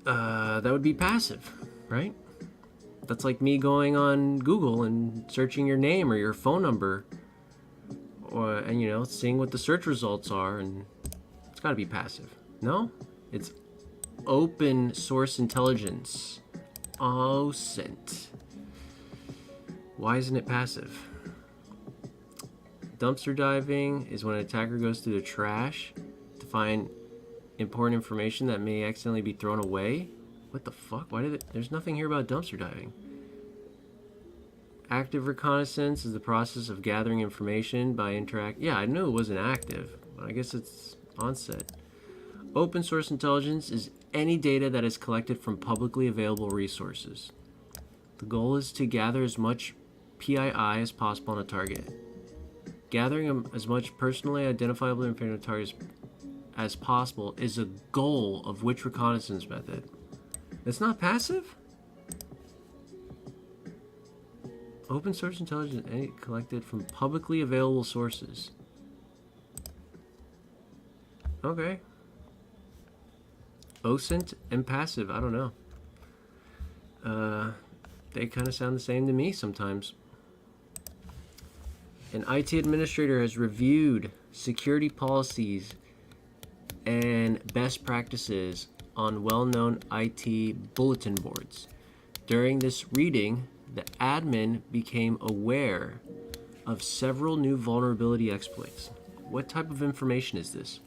passive, right? That's like me going on Google and searching your name or your phone number, and you know, seeing what the search results are, and it's got to be passive. No, it's open source intelligence. OSINT. Why isn't it passive? Dumpster diving is when an attacker goes through the trash to find important information that may accidentally be thrown away. What the fuck? Why did it? There's nothing here about dumpster diving. Active reconnaissance is the process of gathering information by interact. Yeah, I knew it wasn't active, but I guess it's onset. Open source intelligence is any data that is collected from publicly available resources. The goal is to gather as much PII as possible on a target. Gathering as much personally identifiable information on targets as possible is a goal of which reconnaissance method? It's not passive? Open source intelligence collected from publicly available sources. Okay. OSINT and passive, I don't know. They kind of sound the same to me sometimes. An IT administrator has reviewed security policies and best practices on well-known IT bulletin boards. During this reading, the admin became aware of several new vulnerability exploits. What type of information is this?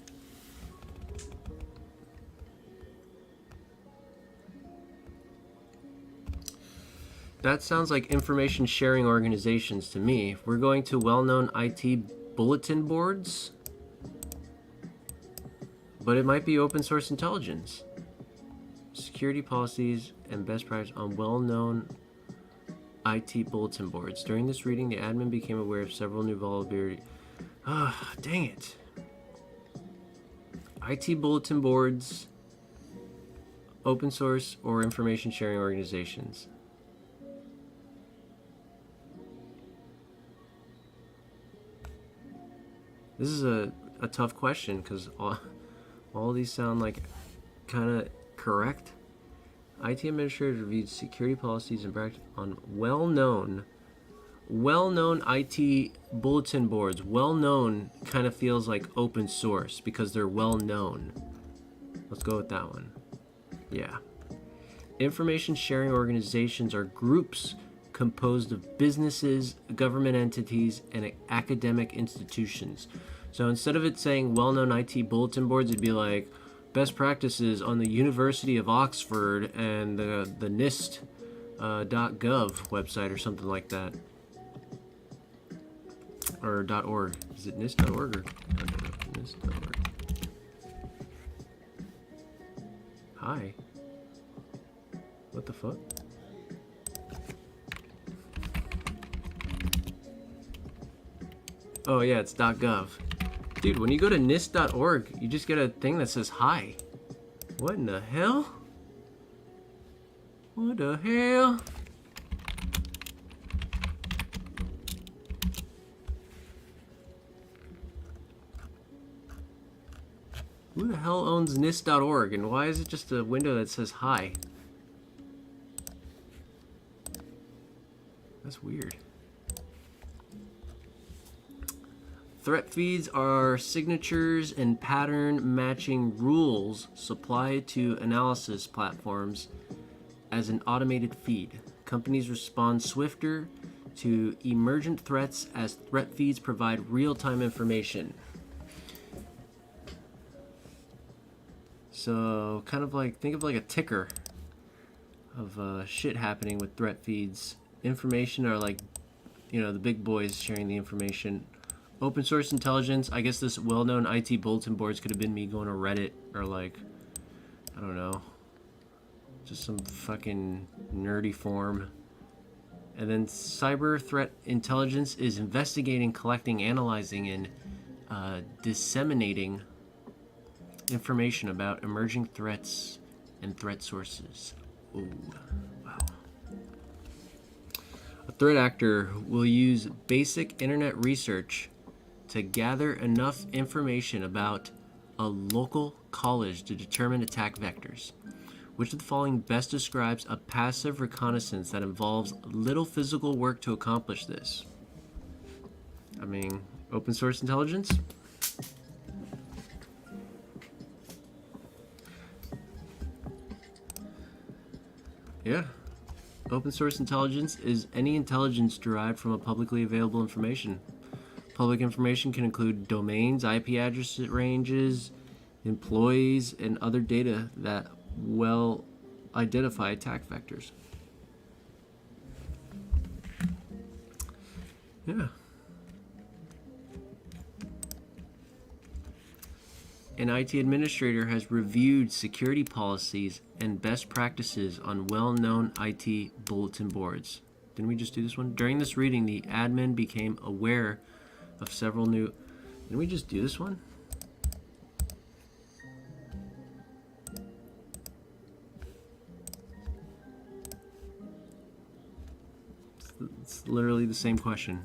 That sounds like information sharing organizations to me. If we're going to well-known IT bulletin boards, but it might be open source intelligence. Security policies and best practice on well-known IT bulletin boards. During this reading, the admin became aware of several new vulnerabilities. Ah, dang it. IT bulletin boards, open source, or information sharing organizations. This is a tough question because all these sound like kind of correct. IT administrators reviewed security policies and practice on well-known IT bulletin boards. Well-known kind of feels like open source because they're well-known. Let's go with that one. Yeah. Information sharing organizations are groups composed of businesses, government entities, and academic institutions. So instead of it saying well-known IT bulletin boards, it'd be like best practices on the University of Oxford and the NIST .gov website or something like that. Or .org. Is it NIST.org or NIST.org? Hi. What the fuck? Oh yeah, it's .gov. Dude, when you go to NIST.org, you just get a thing that says hi. What in the hell? What the hell? Who the hell owns NIST.org and why is it just a window that says hi? That's weird. Threat feeds are signatures and pattern matching rules supplied to analysis platforms as an automated feed. Companies respond swifter to emergent threats as threat feeds provide real-time information. So kind of like, think of like a ticker of shit happening with threat feeds. Information are like, you know, the big boys sharing the information. Open source intelligence, I guess this well-known IT bulletin boards could have been me going to Reddit or like, I don't know, just some fucking nerdy forum. And then cyber threat intelligence is investigating, collecting, analyzing, and disseminating information about emerging threats and threat sources. Ooh, wow. A threat actor will use basic internet research to gather enough information about a local college to determine attack vectors. Which of the following best describes a passive reconnaissance that involves little physical work to accomplish this? I mean, open source intelligence? Yeah. Open source intelligence is any intelligence derived from a publicly available information. Public information can include domains, IP address ranges, employees, and other data that well identify attack vectors. Yeah. An IT administrator has reviewed security policies and best practices on well-known IT bulletin boards. Didn't we just do this one? During this reading, the admin became aware of several new... Didn't we just do this one? It's literally the same question.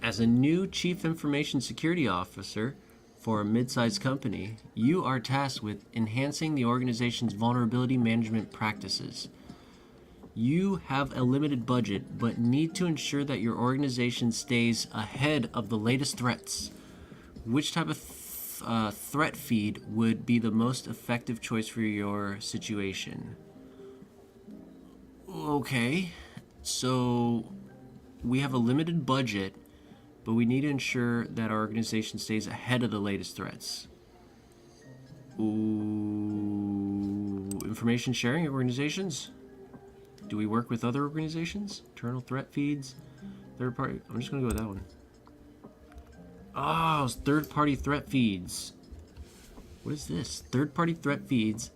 As a new Chief Information Security Officer for a mid-sized company, you are tasked with enhancing the organization's vulnerability management practices. You have a limited budget, but need to ensure that your organization stays ahead of the latest threats. Which type of threat feed would be the most effective choice for your situation? Okay, so we have a limited budget, but we need to ensure that our organization stays ahead of the latest threats. Ooh, information sharing organizations? Do we work with other organizations? Internal threat feeds? Third party? I'm just going to go with that one. Oh, it's third party threat feeds. What is this? Third party threat feeds.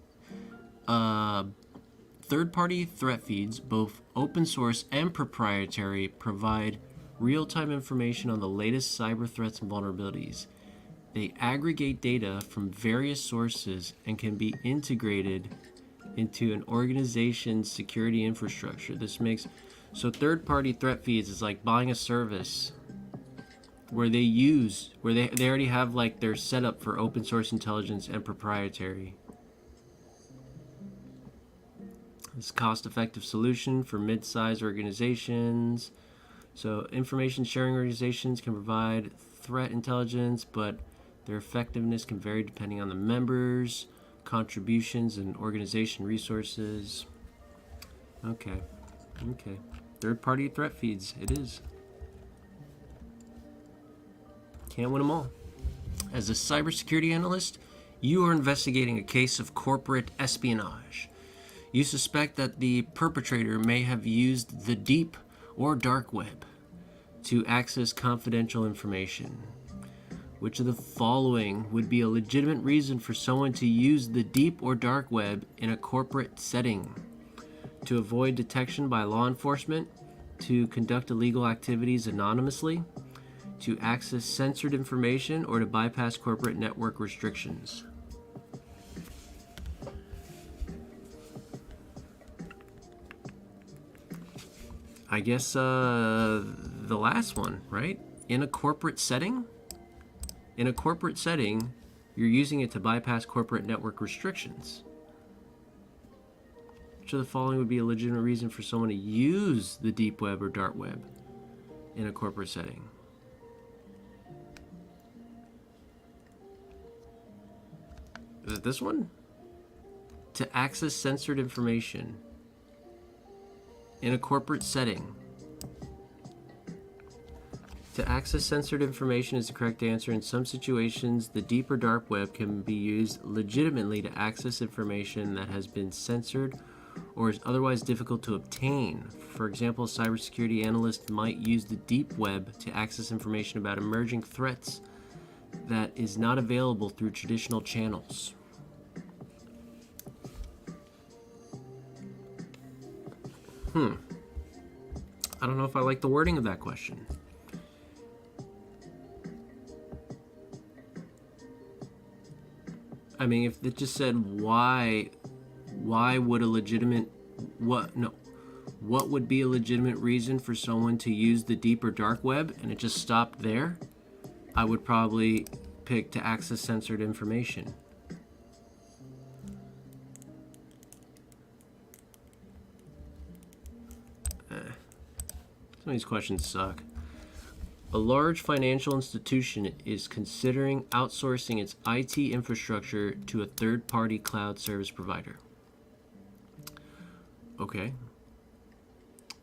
Third party threat feeds, both open source and proprietary, provide real-time information on the latest cyber threats and vulnerabilities. They aggregate data from various sources and can be integrated into an organization's security infrastructure. This makes so third-party threat feeds is like buying a service where they already have like their setup for open source intelligence and proprietary. It's a cost-effective solution for mid-sized organizations. So information sharing organizations can provide threat intelligence, but their effectiveness can vary depending on the members, contributions, and organization resources. Okay. Third-party threat feeds, it is. Can't win them all. As a cybersecurity analyst, you are investigating a case of corporate espionage. You suspect that the perpetrator may have used the deep or dark web to access confidential information. Which of the following would be a legitimate reason for someone to use the deep or dark web in a corporate setting? To avoid detection by law enforcement, to conduct illegal activities anonymously, to access censored information, or to bypass corporate network restrictions? I guess the last one, right? In a corporate setting? In a corporate setting, you're using it to bypass corporate network restrictions. Which of the following would be a legitimate reason for someone to use the deep web or dark web in a corporate setting? Is it this one? To access censored information in a corporate setting. To access censored information is the correct answer. In some situations, the deep or dark web can be used legitimately to access information that has been censored or is otherwise difficult to obtain. For example, a cybersecurity analyst might use the deep web to access information about emerging threats that is not available through traditional channels. I don't know if I like the wording of that question. I mean, if it just said why would a legitimate What would be a legitimate reason for someone to use the deep or dark web, and it just stopped there? I would probably pick to access censored information. Some of these questions suck. A large financial institution is considering outsourcing its IT infrastructure to a third-party cloud service provider. Okay.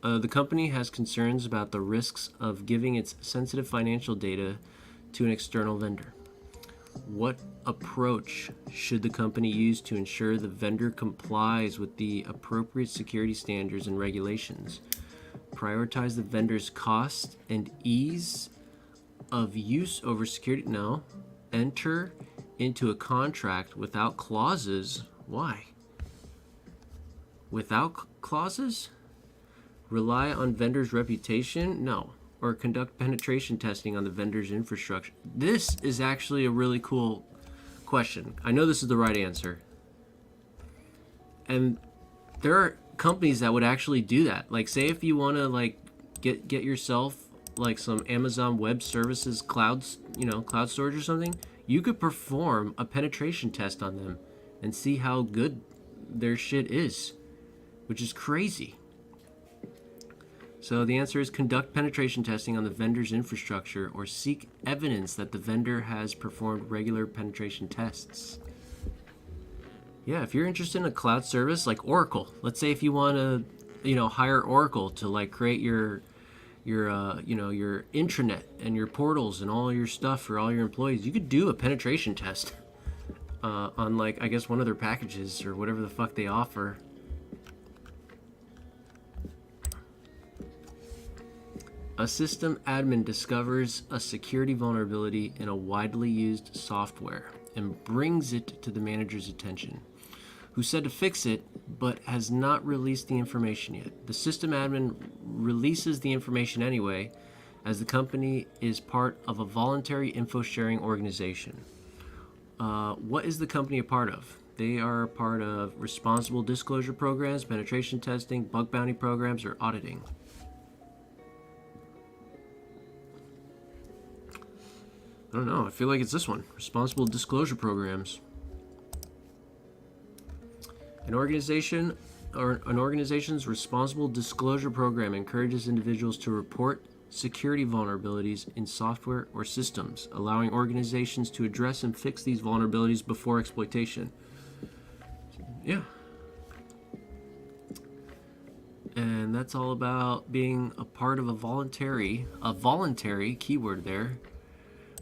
The company has concerns about the risks of giving its sensitive financial data to an external vendor. What approach should the company use to ensure the vendor complies with the appropriate security standards and regulations? Prioritize the vendor's cost and ease of use over security? No. Enter into a contract without clauses? Why? Without clauses? Rely on vendor's reputation? No. Or conduct penetration testing on the vendor's infrastructure? This is actually a really cool question. I know this is the right answer. And there are companies that would actually do that. Like, say if you want to like get yourself like some Amazon Web Services cloud storage or something, you could perform a penetration test on them and see how good their shit is, which is crazy. So the answer is conduct penetration testing on the vendor's infrastructure or seek evidence that the vendor has performed regular penetration tests. Yeah, if you're interested in a cloud service like Oracle, let's say if you want to, hire Oracle to like create your intranet and your portals and all your stuff for all your employees, you could do a penetration test on like, I guess, one of their packages or whatever the fuck they offer. A system admin discovers a security vulnerability in a widely used software and brings it to the manager's attention, who said to fix it but has not released the information yet. The system admin releases the information anyway, as the company is part of a voluntary info sharing organization. What is the company a part of? They are part of responsible disclosure programs, penetration testing, bug bounty programs, or auditing. I don't know. I feel like it's this one. Responsible disclosure programs. An organization's responsible disclosure program encourages individuals to report security vulnerabilities in software or systems, allowing organizations to address and fix these vulnerabilities before exploitation. Yeah. And that's all about being a part of a voluntary keyword there,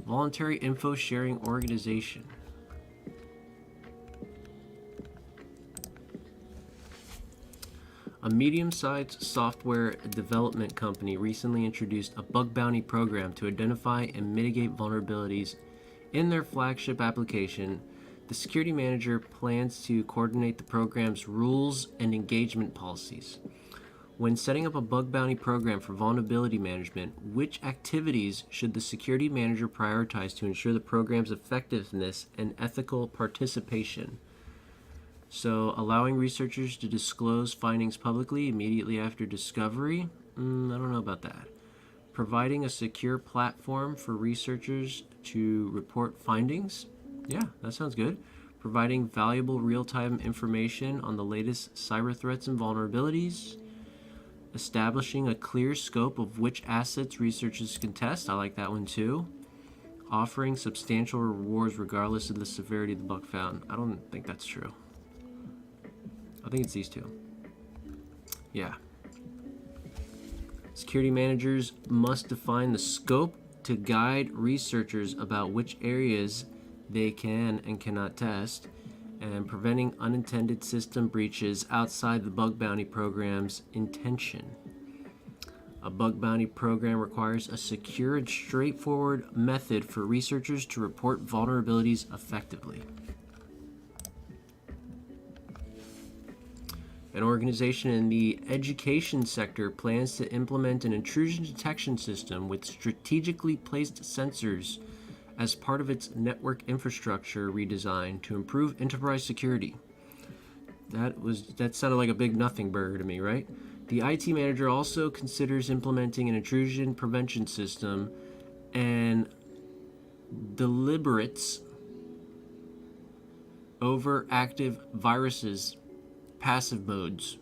voluntary info sharing organization. A medium-sized software development company recently introduced a bug bounty program to identify and mitigate vulnerabilities in their flagship application. The security manager plans to coordinate the program's rules and engagement policies. When setting up a bug bounty program for vulnerability management, which activities should the security manager prioritize to ensure the program's effectiveness and ethical participation? So, allowing researchers to disclose findings publicly immediately after discovery? I don't know about that. Providing a secure platform for researchers to report findings? Yeah, that sounds good. Providing valuable real-time information on the latest cyber threats and vulnerabilities? Establishing a clear scope of which assets researchers can test? I like that one too. Offering substantial rewards regardless of the severity of the bug found? I don't think that's true. I think it's these two. Yeah. Security managers must define the scope to guide researchers about which areas they can and cannot test, and preventing unintended system breaches outside the bug bounty program's intention. A bug bounty program requires a secure and straightforward method for researchers to report vulnerabilities effectively. An organization in the education sector plans to implement an intrusion detection system with strategically placed sensors as part of its network infrastructure redesign to improve enterprise security. That sounded like a big nothing burger to me, right? The IT manager also considers implementing an intrusion prevention system and deliberates over active viruses passive modes.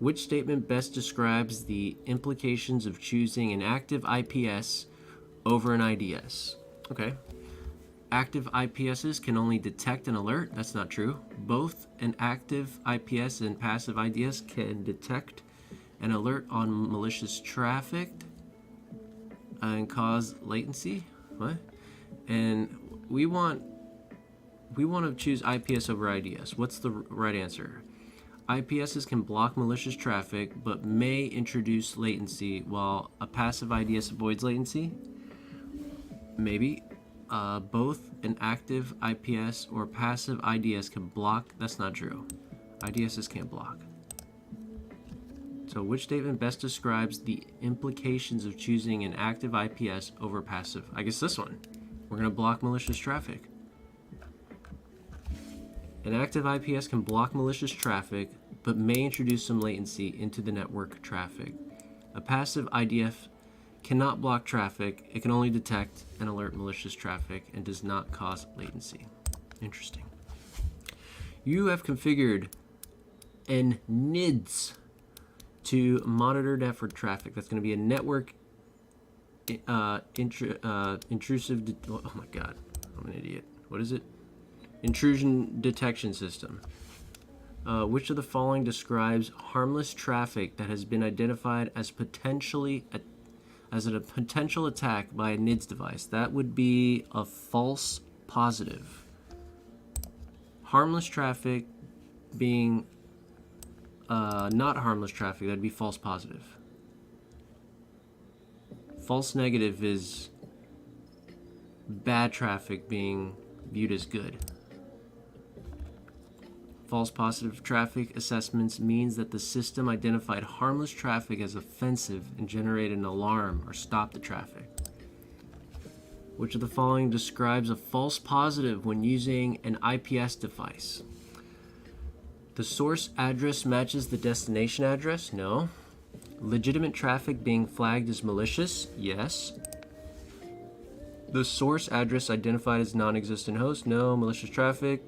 Which statement best describes the implications of choosing an active IPS over an IDS? Okay. Active IPSs can only detect and alert. That's not true. Both an active IPS and passive IDS can detect and alert on malicious traffic and cause latency. What? And we want to choose IPS over IDS. What's the right answer? IPSs can block malicious traffic but may introduce latency, while a passive IDS avoids latency. Maybe. Both an active IPS or passive IDS can block. That's not true. IDSs can't block. So which statement best describes the implications of choosing an active IPS over passive? I guess this one. We're going to block malicious traffic. An active IPS can block malicious traffic, but may introduce some latency into the network traffic. A passive IDF cannot block traffic. It can only detect and alert malicious traffic and does not cause latency. Interesting. You have configured an NIDS to monitor network traffic. That's going to be a network intrusive. Oh my God, I'm an idiot. What is it? Intrusion detection system. Which of the following describes harmless traffic that has been identified as potentially as a potential attack by a NIDS device? That would be a false positive. Harmless traffic being not harmless traffic, that'd be false positive. False negative is bad traffic being viewed as good. False positive traffic assessments means that the system identified harmless traffic as offensive and generated an alarm or stopped the traffic. Which of the following describes a false positive when using an IPS device? The source address matches the destination address? No. Legitimate traffic being flagged as malicious? Yes. The source address identified as non-existent host? No. Malicious traffic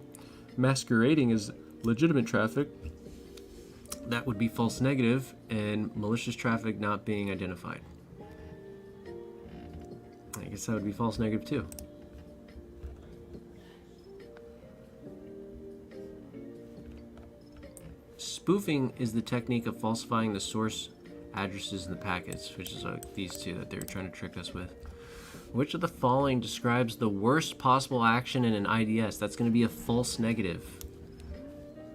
masquerading as legitimate traffic? That would be false negative, and malicious traffic not being identified. I guess that would be false negative too. Spoofing is the technique of falsifying the source addresses in the packets, which is like these two that they were trying to trick us with. Which of the following describes the worst possible action in an IDS? That's going to be a false negative.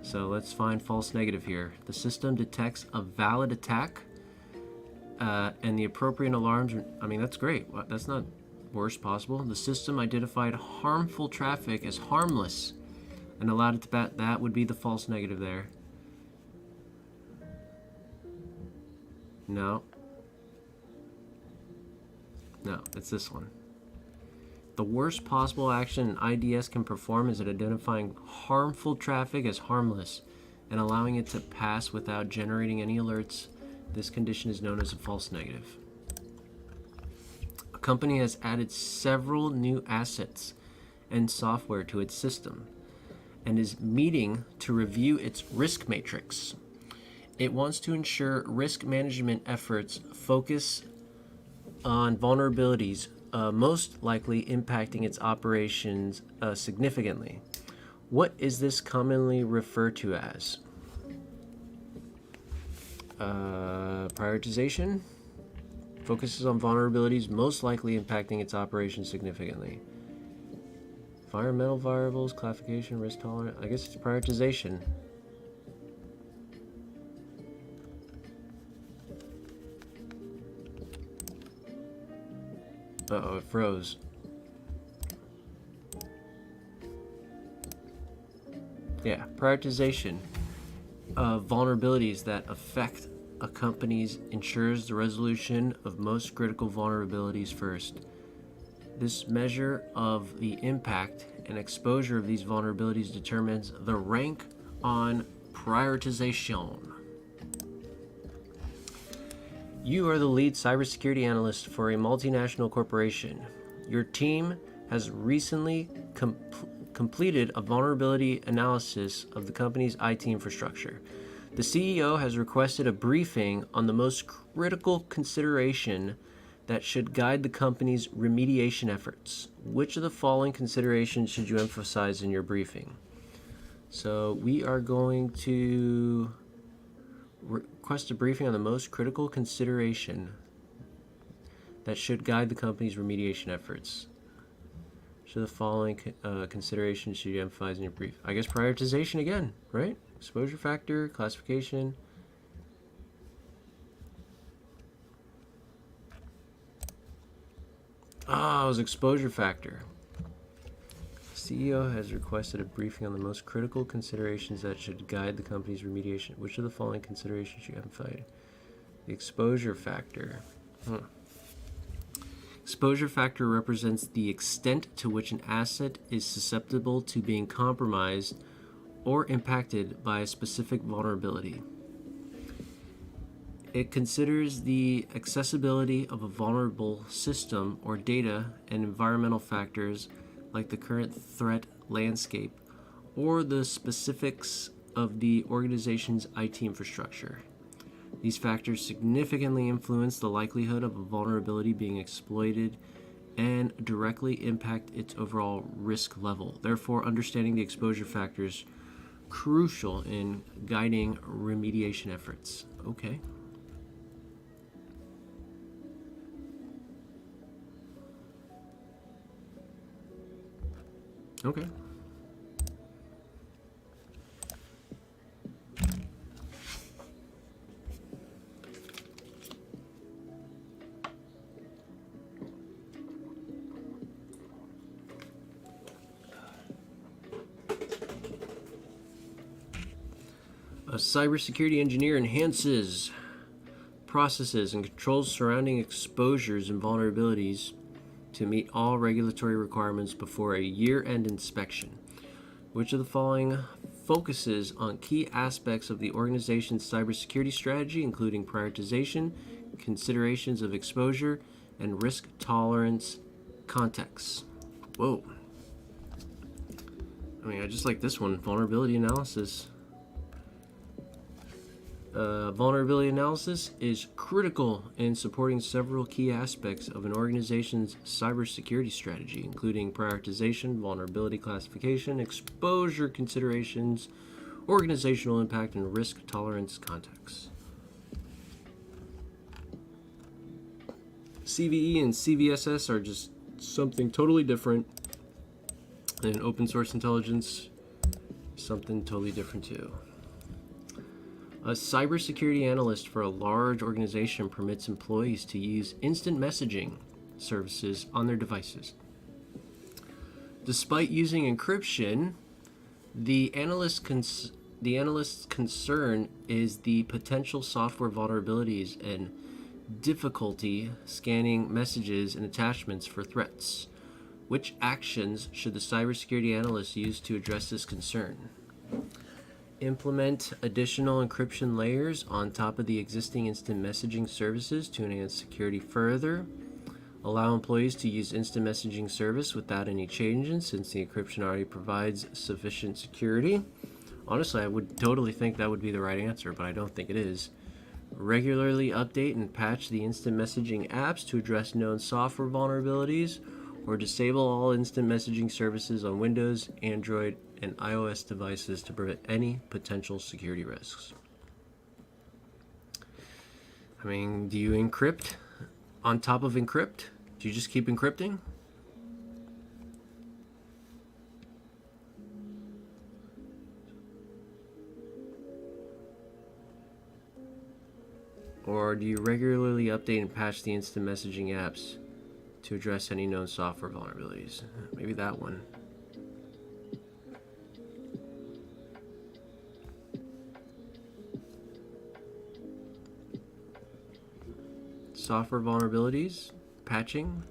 So let's find false negative here. The system detects a valid attack and the appropriate alarms. I mean, that's great. That's not worst possible. The system identified harmful traffic as harmless and allowed it to bat. That would be the false negative there. No. No, it's this one. The worst possible action an IDS can perform is identifying harmful traffic as harmless and allowing it to pass without generating any alerts. This condition is known as a false negative. A company has added several new assets and software to its system and is meeting to review its risk matrix. It wants to ensure risk management efforts focus on vulnerabilities most likely impacting its operations significantly. What is this commonly referred to as? Prioritization focuses on vulnerabilities most likely impacting its operations significantly. Environmental variables, classification, risk tolerance. I guess it's prioritization. Uh-oh, it froze. Yeah, prioritization of vulnerabilities that affect a company's ensures the resolution of most critical vulnerabilities first. This measure of the impact and exposure of these vulnerabilities determines the rank on prioritization. You are the lead cybersecurity analyst for a multinational corporation. Your team has recently completed a vulnerability analysis of the company's IT infrastructure. The CEO has requested a briefing on the most critical consideration that should guide the company's remediation efforts. Which of the following considerations should you emphasize in your briefing? So we are going to request a briefing on the most critical consideration that should guide the company's remediation efforts. So the following considerations should you emphasize in your brief? I guess prioritization again, right? Exposure factor, classification. Ah, it was exposure factor. CEO has requested a briefing on the most critical considerations that should guide the company's remediation. Which of the following considerations should you emphasize? The exposure factor. Exposure factor represents the extent to which an asset is susceptible to being compromised or impacted by a specific vulnerability. It considers the accessibility of a vulnerable system or data and environmental factors like the current threat landscape or the specifics of the organization's IT infrastructure. These factors significantly influence the likelihood of a vulnerability being exploited and directly impact its overall risk level. Therefore, understanding the exposure factors crucial in guiding remediation efforts. Okay. Okay. A cybersecurity engineer enhances processes and controls surrounding exposures and vulnerabilities to meet all regulatory requirements before a year-end inspection. Which of the following focuses on key aspects of the organization's cybersecurity strategy, including prioritization, considerations of exposure, and risk tolerance contexts? Whoa. I mean, I just like this one, vulnerability analysis. Vulnerability analysis is critical in supporting several key aspects of an organization's cybersecurity strategy, including prioritization, vulnerability classification, exposure considerations, organizational impact, and risk tolerance contexts. CVE and CVSS are just something totally different, and open source intelligence, something totally different too. A cybersecurity analyst for a large organization permits employees to use instant messaging services on their devices. Despite using encryption, the analyst's concern is the potential software vulnerabilities and difficulty scanning messages and attachments for threats. Which actions should the cybersecurity analyst use to address this concern? Implement additional encryption layers on top of the existing instant messaging services to enhance security further. Allow employees to use instant messaging service without any changes since the encryption already provides sufficient security. Honestly, I would totally think that would be the right answer, but I don't think it is. Regularly update and patch the instant messaging apps to address known software vulnerabilities, or disable all instant messaging services on Windows, Android, and iOS devices to prevent any potential security risks. I mean, do you encrypt on top of encrypt? Do you just keep encrypting? Or do you regularly update and patch the instant messaging apps to address any known software vulnerabilities? Maybe that one. Software vulnerabilities, patching.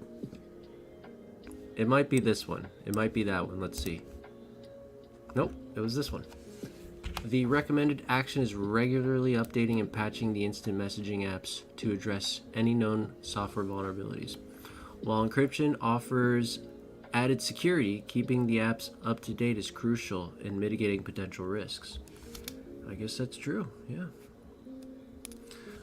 It might be this one. It might be that one. Let's see. Nope, it was this one. The recommended action is regularly updating and patching the instant messaging apps to address any known software vulnerabilities. While encryption offers added security, keeping the apps up to date is crucial in mitigating potential risks. I guess that's true, yeah.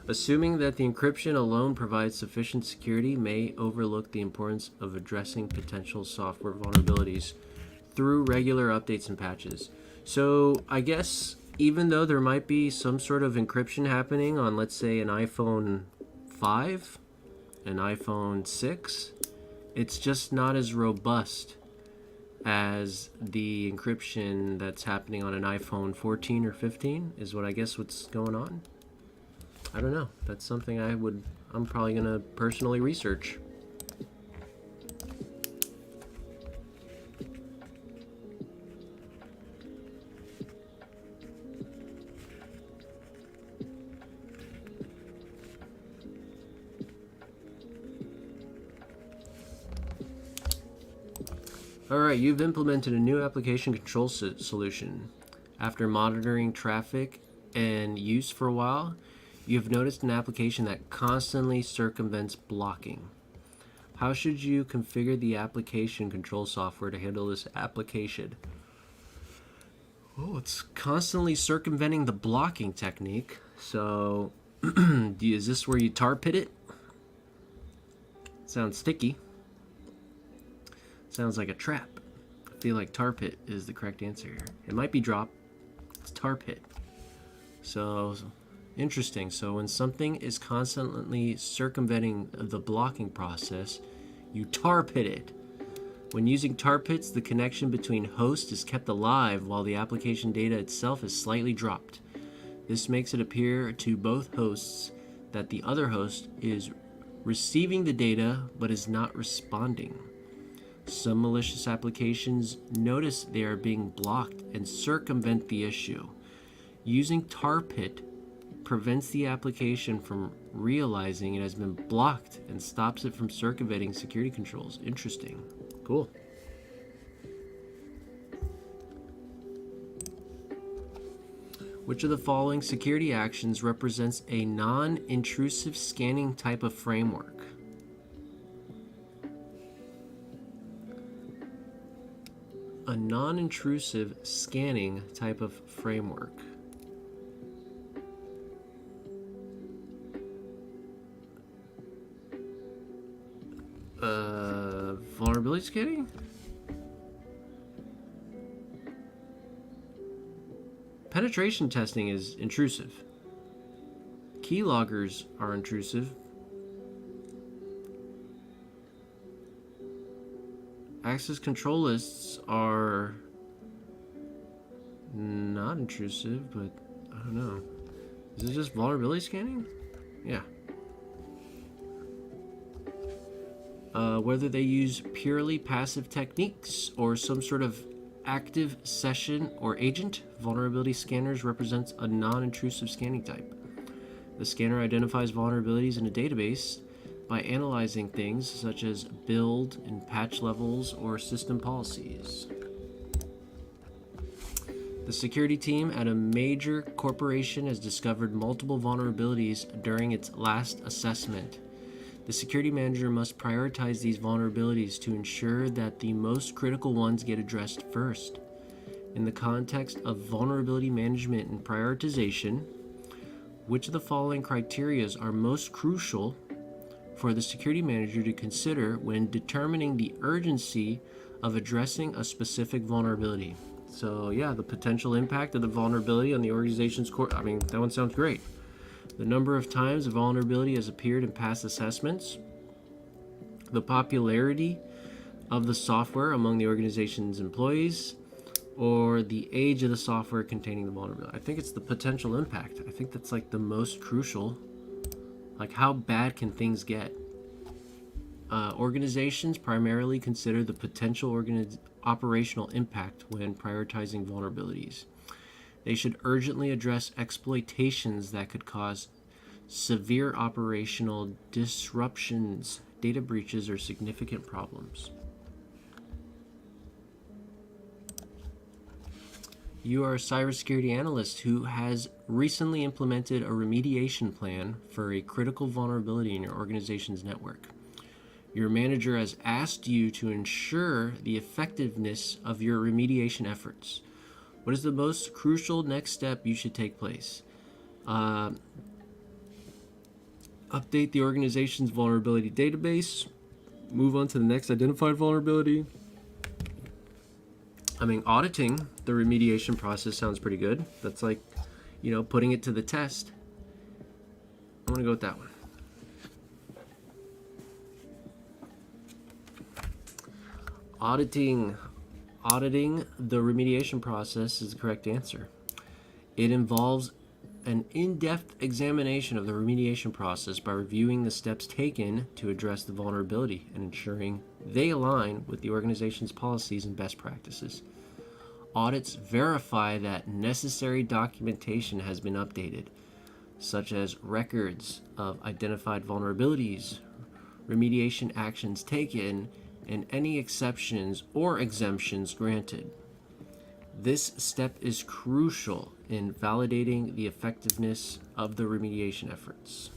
Assuming that the encryption alone provides sufficient security may overlook the importance of addressing potential software vulnerabilities through regular updates and patches. So I guess even though there might be some sort of encryption happening on, let's say, an iPhone 5, an iPhone 6, it's just not as robust as the encryption that's happening on an iPhone 14 or 15 is what I guess what's going on. I don't know. That's something I'm probably going to personally research. Alright, you've implemented a new application control solution. After monitoring traffic and use for a while, you've noticed an application that constantly circumvents blocking. How should you configure the application control software to handle this application? Oh, it's constantly circumventing the blocking technique. So, is this where you tar pit it? Sounds sticky. Sounds like a trap. I feel like tar pit is the correct answer here. It might be drop. It's tar pit. So, interesting. So when something is constantly circumventing the blocking process, you tar pit it. When using tar pits, the connection between hosts is kept alive while the application data itself is slightly dropped. This makes it appear to both hosts that the other host is receiving the data but is not responding. Some malicious applications notice they are being blocked and circumvent the issue. Using tar pit prevents the application from realizing it has been blocked and stops it from circumventing security controls. Interesting. Cool. Which of the following security actions represents a non-intrusive scanning type of framework? A non-intrusive scanning type of framework. Vulnerability scanning? Penetration testing is intrusive. Keyloggers are intrusive. Access control lists are not intrusive, but I don't know. Is it just vulnerability scanning? Yeah. Whether they use purely passive techniques or some sort of active session or agent, vulnerability scanners represents a non-intrusive scanning type. The scanner identifies vulnerabilities in a database by analyzing things such as build and patch levels or system policies. The security team at a major corporation has discovered multiple vulnerabilities during its last assessment. The security manager must prioritize these vulnerabilities to ensure that the most critical ones get addressed first. In the context of vulnerability management and prioritization, which of the following criteria are most crucial for the security manager to consider when determining the urgency of addressing a specific vulnerability? So yeah, the potential impact of the vulnerability on the organization's core. I mean, that one sounds great. The number of times a vulnerability has appeared in past assessments, the popularity of the software among the organization's employees, or the age of the software containing the vulnerability. I think it's the potential impact. I think that's like the most crucial. Like, how bad can things get? Organizations primarily consider the potential operational impact when prioritizing vulnerabilities. They should urgently address exploitations that could cause severe operational disruptions, data breaches, or significant problems. You are a cybersecurity analyst who has recently implemented a remediation plan for a critical vulnerability in your organization's network. Your manager has asked you to ensure the effectiveness of your remediation efforts. What is the most crucial next step you should take place? Update the organization's vulnerability database. Move on to the next identified vulnerability. I mean, auditing the remediation process sounds pretty good. That's like, putting it to the test. I'm going to go with that one. Auditing the remediation process is the correct answer. It involves an in-depth examination of the remediation process by reviewing the steps taken to address the vulnerability and ensuring they align with the organization's policies and best practices. Audits verify that necessary documentation has been updated, such as records of identified vulnerabilities, remediation actions taken, and any exceptions or exemptions granted. This step is crucial in validating the effectiveness of the remediation efforts.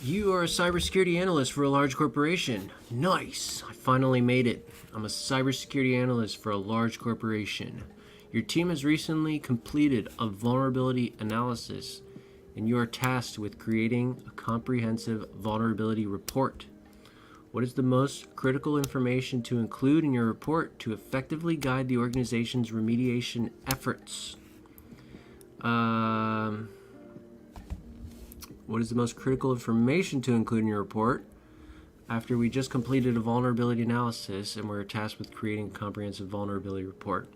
You are a cybersecurity analyst for a large corporation. Nice! I finally made it. I'm a cybersecurity analyst for a large corporation. Your team has recently completed a vulnerability analysis, and you are tasked with creating a comprehensive vulnerability report. What is the most critical information to include in your report to effectively guide the organization's remediation efforts? What is the most critical information to include in your report after we just completed a vulnerability analysis and we're tasked with creating a comprehensive vulnerability report?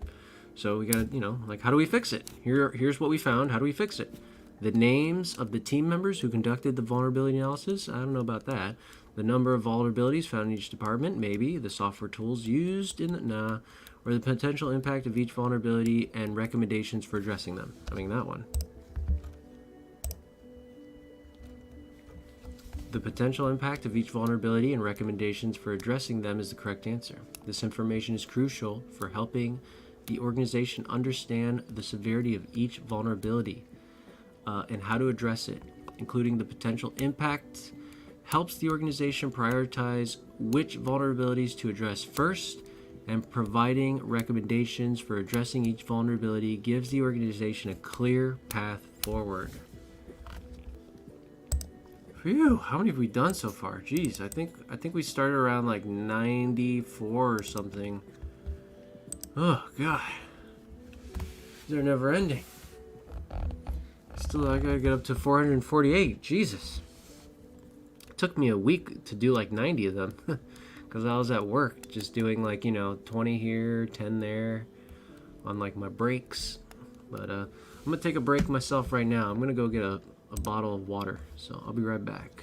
So we got to, how do we fix it? Here's what we found. How do we fix it? The names of the team members who conducted the vulnerability analysis. I don't know about that. The number of vulnerabilities found in each department, maybe. The software tools used or the potential impact of each vulnerability and recommendations for addressing them. I mean, that one. The potential impact of each vulnerability and recommendations for addressing them is the correct answer. This information is crucial for helping the organization understand the severity of each vulnerability and how to address it, including the potential impact, helps the organization prioritize which vulnerabilities to address first, and providing recommendations for addressing each vulnerability gives the organization a clear path forward. Phew, how many have we done so far? Jeez, I think we started around like 94 or something. Oh god, these are never ending. Still, I gotta get up to 448. Jesus, it took me a week to do like 90 of them because I was at work just doing 20 here, 10 there on like my breaks. But I'm gonna take a break myself right now. I'm gonna go get a bottle of water, so I'll be right back.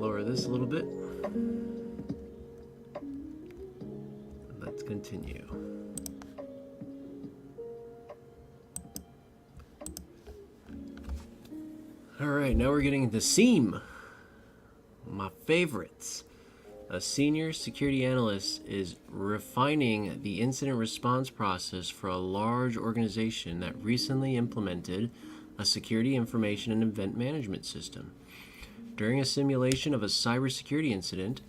lower this a little bit. Let's continue. All right, now we're getting into SEAM. My favorites. A senior security analyst is refining the incident response process for a large organization that recently implemented a security information and event management system. During a simulation of a cybersecurity incident,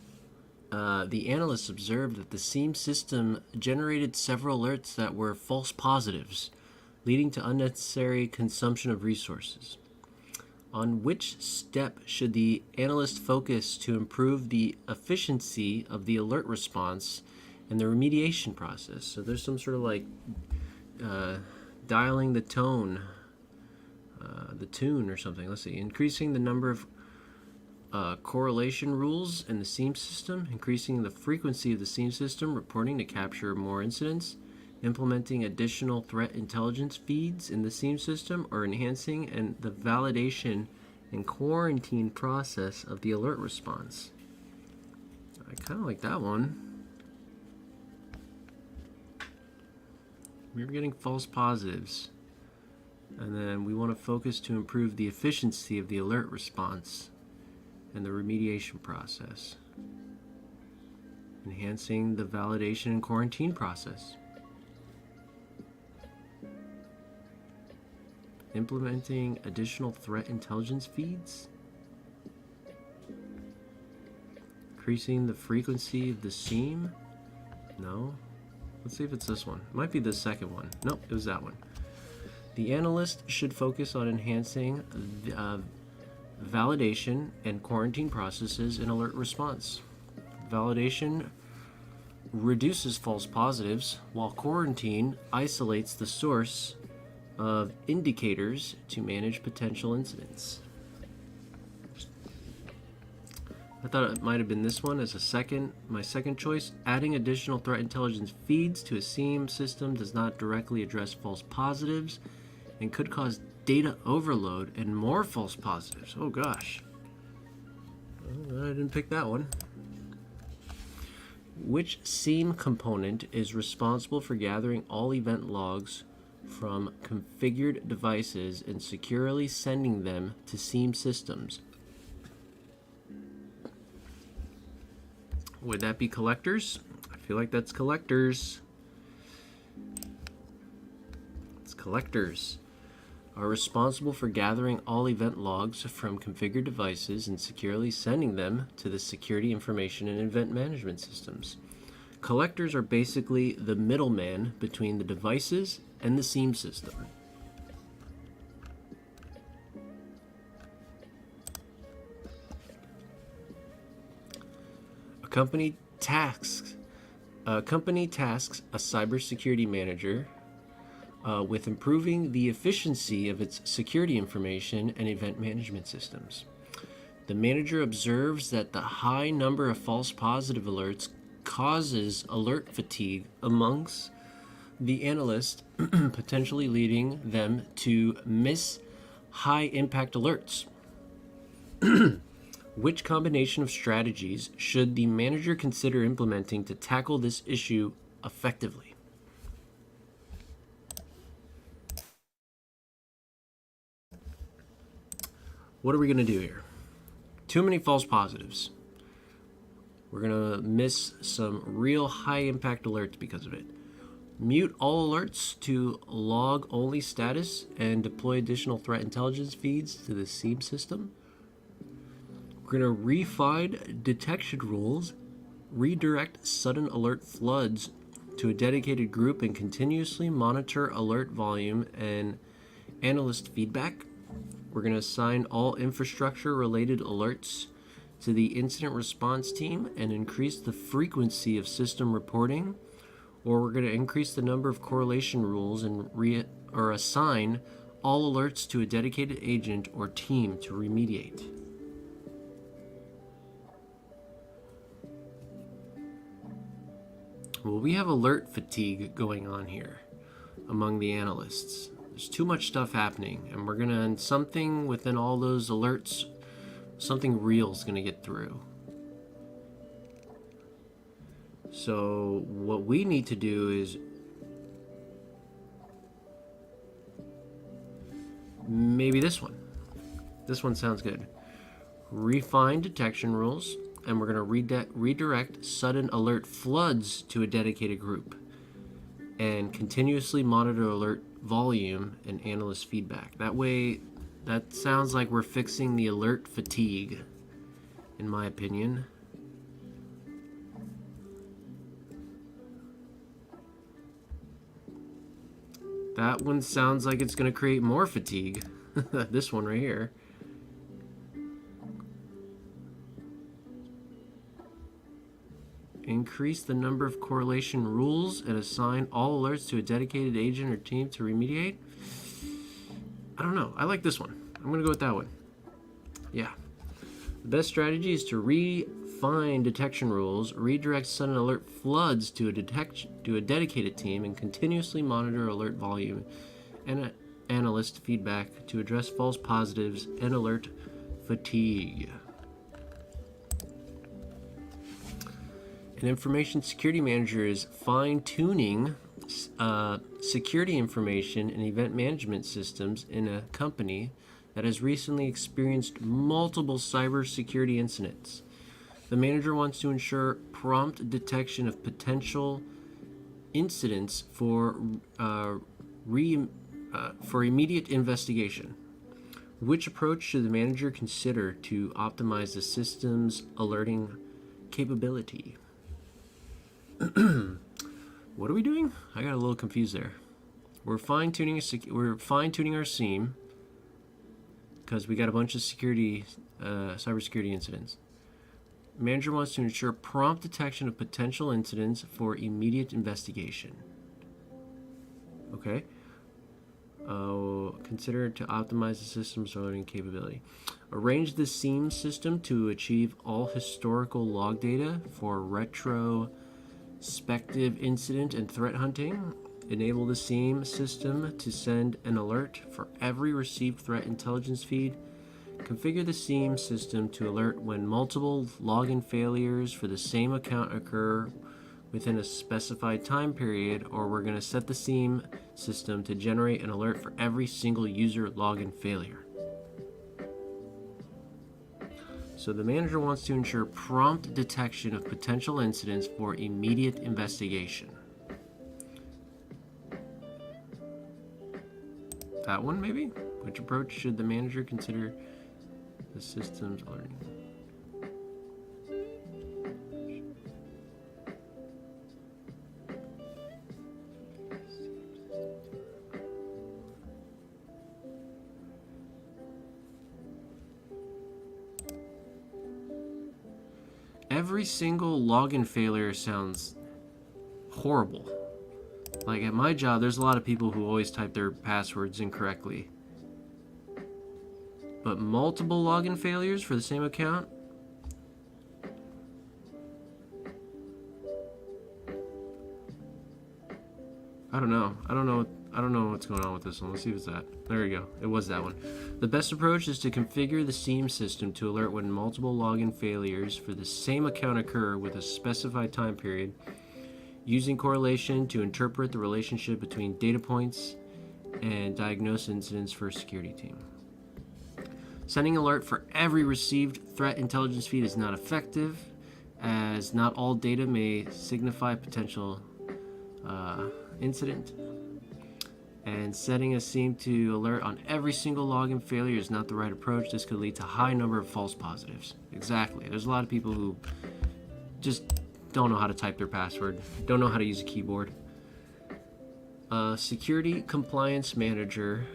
the analyst observed that the SEAM system generated several alerts that were false positives, leading to unnecessary consumption of resources. On which step should the analyst focus to improve the efficiency of the alert response and the remediation process? So there's some sort of like dialing the tune or something. Let's see. Increasing the number of correlation rules in the SEAM system, increasing the frequency of the SEAM system reporting to capture more incidents, implementing additional threat intelligence feeds in the SEAM system, or enhancing the validation and quarantine process of the alert response. I kind of like that one. We were getting false positives, and then we want to focus to improve the efficiency of the alert response and the remediation process, enhancing the validation and quarantine process. Implementing additional threat intelligence feeds. Increasing the frequency of the SEAM. No. Let's see if it's this one. It might be the second one. Nope, it was that one. The analyst should focus on enhancing the validation and quarantine processes in alert response. Validation reduces false positives, while quarantine isolates the source of indicators to manage potential incidents. I thought it might have been this one as my second choice. Adding additional threat intelligence feeds to a SEAM system does not directly address false positives and could cause data overload and more false positives. Oh gosh. Well, I didn't pick that one. Which SEAM component is responsible for gathering all event logs from configured devices and securely sending them to SEAM systems? Would that be collectors? I feel like that's collectors. It's collectors. Are responsible for gathering all event logs from configured devices and securely sending them to the security information and event management systems. Collectors are basically the middleman between the devices and the SEAM system. A company tasks a cybersecurity manager with improving the efficiency of its security information and event management systems. The manager observes that the high number of false positive alerts causes alert fatigue amongst the analyst, potentially leading them to miss high impact alerts. Which combination of strategies should the manager consider implementing to tackle this issue effectively? What are we going to do here? Too many false positives. We're going to miss some real high impact alerts because of it. Mute all alerts to log only status and deploy additional threat intelligence feeds to the SEAM system. We're going to refine detection rules, redirect sudden alert floods to a dedicated group, and continuously monitor alert volume and analyst feedback. We're going to assign all infrastructure-related alerts to the incident response team and increase the frequency of system reporting. Or we're going to increase the number of correlation rules and assign all alerts to a dedicated agent or team to remediate. Well, we have alert fatigue going on here among the analysts. There's too much stuff happening, and we're going to, something within all those alerts something real is going to get through. So what we need to do is maybe this one. This one sounds good. Refine detection rules, and we're going to redirect sudden alert floods to a dedicated group, and continuously monitor alert volume and analyst feedback. That way, that sounds like we're fixing the alert fatigue, in my opinion. That one sounds like it's going to create more fatigue. This one right here. Increase the number of correlation rules and assign all alerts to a dedicated agent or team to remediate. I don't know. I like this one. I'm going to go with that one. Yeah. The best strategy is to refine detection rules, redirect sudden alert floods to a dedicated team, and continuously monitor alert volume and analyst feedback to address false positives and alert fatigue. An information security manager is fine-tuning security information and event management systems in a company that has recently experienced multiple cybersecurity incidents. The manager wants to ensure prompt detection of potential incidents for immediate investigation. Which approach should the manager consider to optimize the system's alerting capability? What are we doing? I got a little confused there. We're fine-tuning our SIEM because we got a bunch of cybersecurity incidents. Manager wants to ensure prompt detection of potential incidents for immediate investigation. Okay. Consider to optimize the system's alerting capability. Arrange the SIEM system to achieve all historical log data for retrospective incident and threat hunting. Enable the SIEM system to send an alert for every received threat intelligence feed. Configure the SIEM system to alert when multiple login failures for the same account occur within a specified time period, or we're going to set the SIEM system to generate an alert for every single user login failure. So the manager wants to ensure prompt detection of potential incidents for immediate investigation. That one, maybe? Which approach should the manager consider the system's alerting? Every single login failure sounds horrible. Like at my job, there's a lot of people who always type their passwords incorrectly. But multiple login failures for the same account? I don't know what's going on with this one. Let's see if it's that. There we go. It was that one. The best approach is to configure the SIEM system to alert when multiple login failures for the same account occur with a specified time period, using correlation to interpret the relationship between data points and diagnose incidents for a security team. Sending alert for every received threat intelligence feed is not effective, as not all data may signify potential incident. And setting a SIEM to alert on every single login failure is not the right approach. This could lead to a high number of false positives. Exactly. There's a lot of people who just don't know how to type their password, don't know how to use a keyboard. Security compliance manager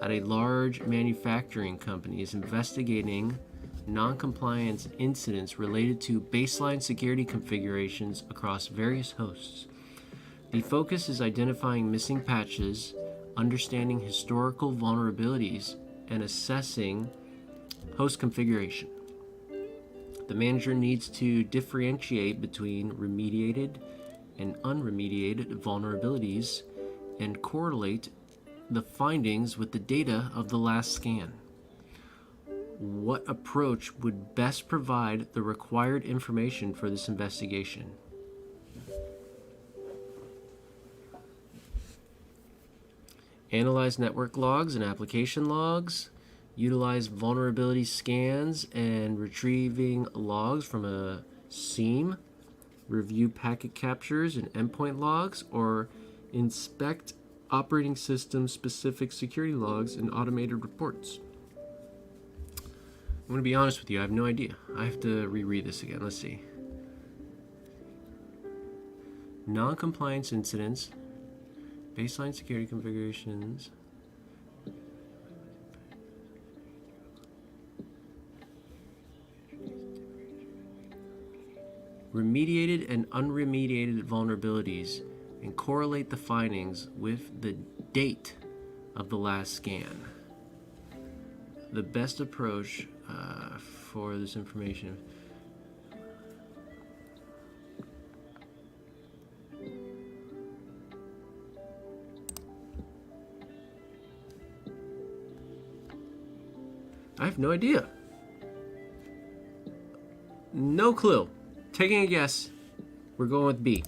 at a large manufacturing company is investigating non-compliance incidents related to baseline security configurations across various hosts. The focus is identifying missing patches, understanding historical vulnerabilities, and assessing host configuration. The manager needs to differentiate between remediated and unremediated vulnerabilities and correlate the findings with the data of the last scan. what approach would best provide the required information for this investigation? Analyze network logs and application logs, utilize vulnerability scans and retrieving logs from a SIEM, review packet captures and endpoint logs, or inspect operating system specific security logs and automated reports. I'm going to be honest with you, I have no idea. I have to reread this again. Let's see. Non-compliance incidents, baseline security configurations, remediated and unremediated vulnerabilities, and correlate the findings with the date of the last scan. The best approach for this information. I have no idea. No clue. Taking a guess, we're going with B.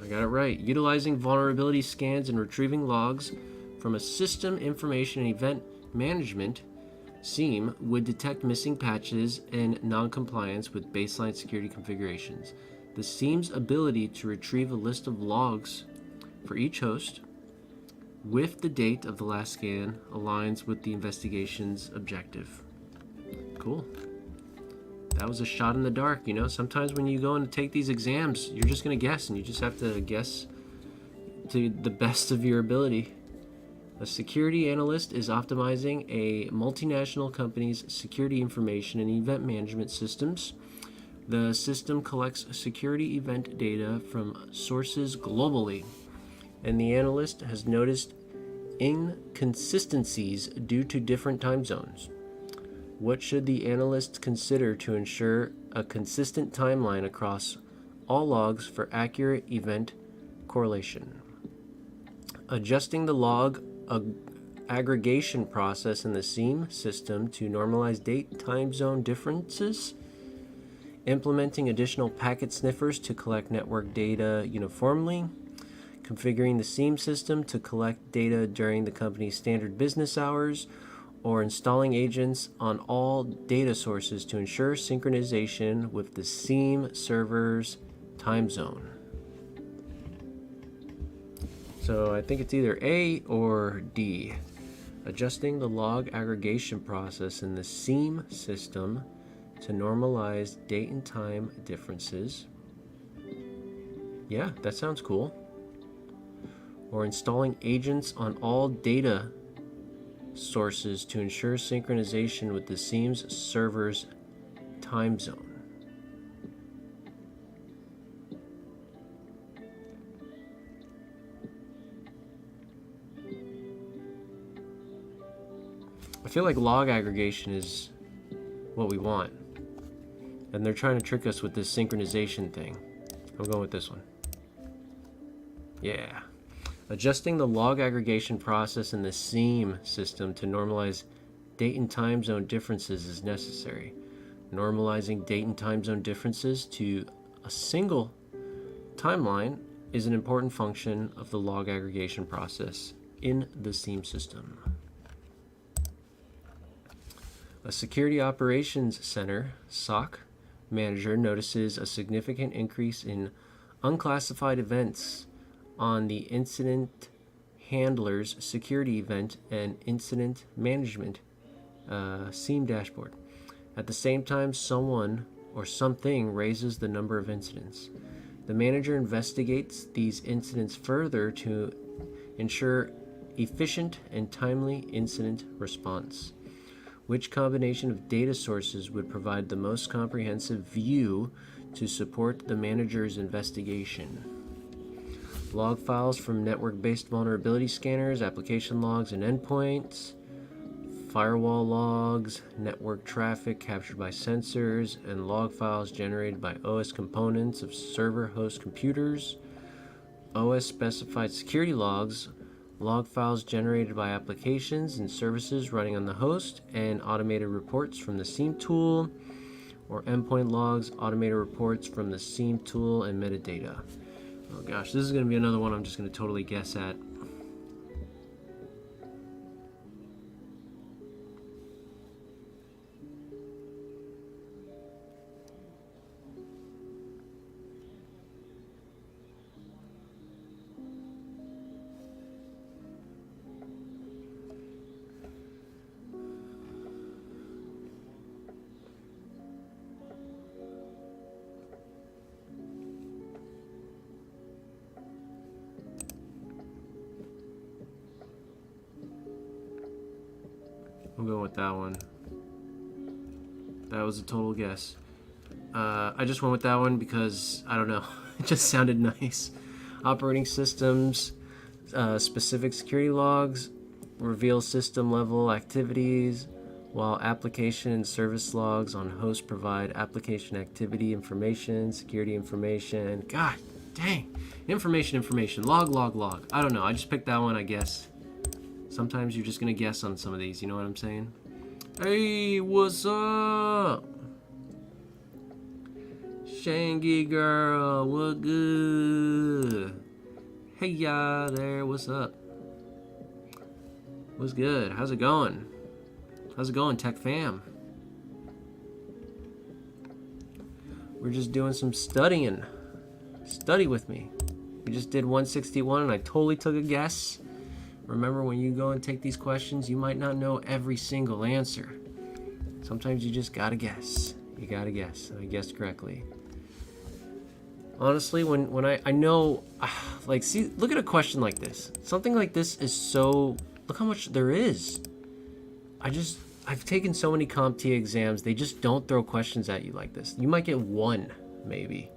I got it right. Utilizing vulnerability scans and retrieving logs from a system information and event management SIEM would detect missing patches and non-compliance with baseline security configurations. The SIEM's ability to retrieve a list of logs for each host with the date of the last scan aligns with the investigation's objective. Cool. That was a shot in the dark, you know. Sometimes when you go in to take these exams, you're just going to guess, and you just have to guess to the best of your ability. A security analyst is optimizing a multinational company's security information and event management systems. The system collects security event data from sources globally, and the analyst has noticed inconsistencies due to different time zones. What should the analyst consider to ensure a consistent timeline across all logs for accurate event correlation? Adjusting the log aggregation process in the SIEM system to normalize date time zone differences, implementing additional packet sniffers to collect network data uniformly, configuring the SIEM system to collect data during the company's standard business hours, or installing agents on all data sources to ensure synchronization with the SIEM server's time zone. So I think it's either A or D. Adjusting the log aggregation process in the SIEM system to normalize date and time differences. Yeah, that sounds cool. Or installing agents on all data sources to ensure synchronization with the SIEM's server's time zone. I feel like log aggregation is what we want. And they're trying to trick us with this synchronization thing. I'm going with this one. Yeah. Adjusting the log aggregation process in the SIEM system to normalize date and time zone differences is necessary. Normalizing date and time zone differences to a single timeline is an important function of the log aggregation process in the SIEM system. A Security Operations Center, SOC, manager notices a significant increase in unclassified events on the incident handler's security event and incident management SIEM dashboard. At the same time, someone or something raises the number of incidents. The manager investigates these incidents further to ensure efficient and timely incident response. Which combination of data sources would provide the most comprehensive view to support the manager's investigation? Log files from network-based vulnerability scanners, application logs and endpoints, firewall logs, network traffic captured by sensors, and log files generated by OS components of server host computers, OS-specified security logs, log files generated by applications and services running on the host, and automated reports from the SIEM tool, or endpoint logs, automated reports from the SIEM tool, and metadata. Oh gosh, this is going to be another one I'm just going to totally guess at. I'm going with that one. That was a total guess. I just went with that one because, I don't know, it just sounded nice. Operating systems, specific security logs, reveal system level activities, while application and service logs on host provide application activity information, security information. God dang. Information, log. I don't know. I just picked that one, I guess. Sometimes you're just going to guess on some of these, you know what I'm saying? Hey, what's up? Shangy girl, what good? Hey, y'all there, what's up? What's good? How's it going? How's it going, Tech Fam? We're just doing some studying. Study with me. We just did 161 and I totally took a guess. Remember, when you go and take these questions, you might not know every single answer. Sometimes you just gotta guess. You gotta guess. And I guessed correctly. Honestly, when I know, like, see, look at a question like this. Something like this is so, look how much there is. I've taken so many CompTIA exams, they just don't throw questions at you like this. You might get one, maybe.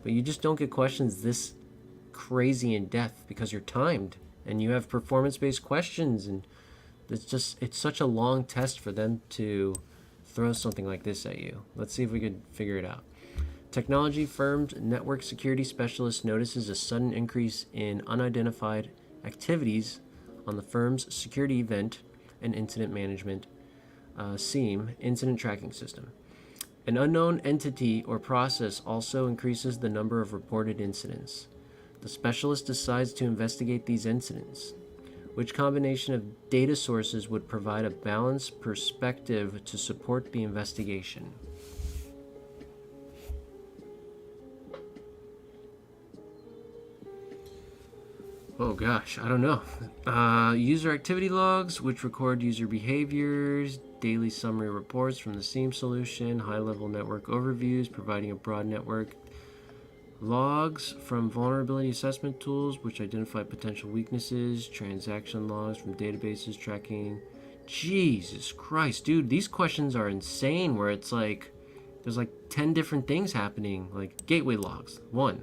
But you just don't get questions this crazy in depth because you're timed. And you have performance-based questions, and it's such a long test for them to throw something like this at you. Let's see if we could figure it out. Technology firm's network security specialist notices a sudden increase in unidentified activities on the firm's security event and incident management SIEM incident tracking system. An unknown entity or process also increases the number of reported incidents. The specialist decides to investigate these incidents. Which combination of data sources would provide a balanced perspective to support the investigation? Oh gosh, I don't know. User activity logs, which record user behaviors, daily summary reports from the SIEM solution, high-level network overviews, providing a broad network. Logs from vulnerability assessment tools, which identify potential weaknesses, transaction logs from databases tracking. Jesus Christ, dude, these questions are insane where it's like, there's like 10 different things happening, like gateway logs, 1,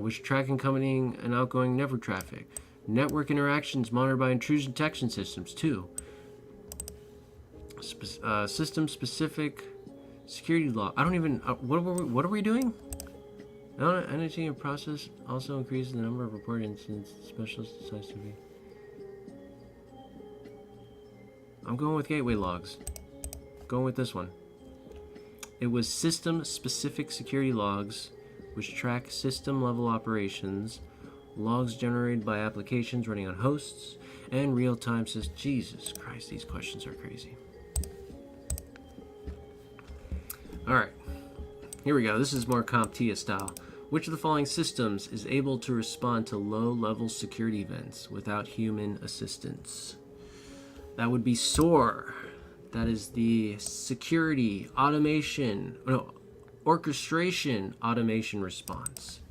which track incoming and outgoing network traffic. Network interactions monitored by intrusion detection systems, 2. System-specific security log. I don't even, what are we doing? Energy and process also increases the number of reported incidents. Specialist decides to be. I'm going with gateway logs. Going with this one. It was system-specific security logs, which track system-level operations, logs generated by applications running on hosts, and real-time systems. Jesus Christ, these questions are crazy. All right, here we go. This is more CompTIA style. Which of the following systems is able to respond to low-level security events without human assistance? That would be SOAR. That is the security orchestration automation response.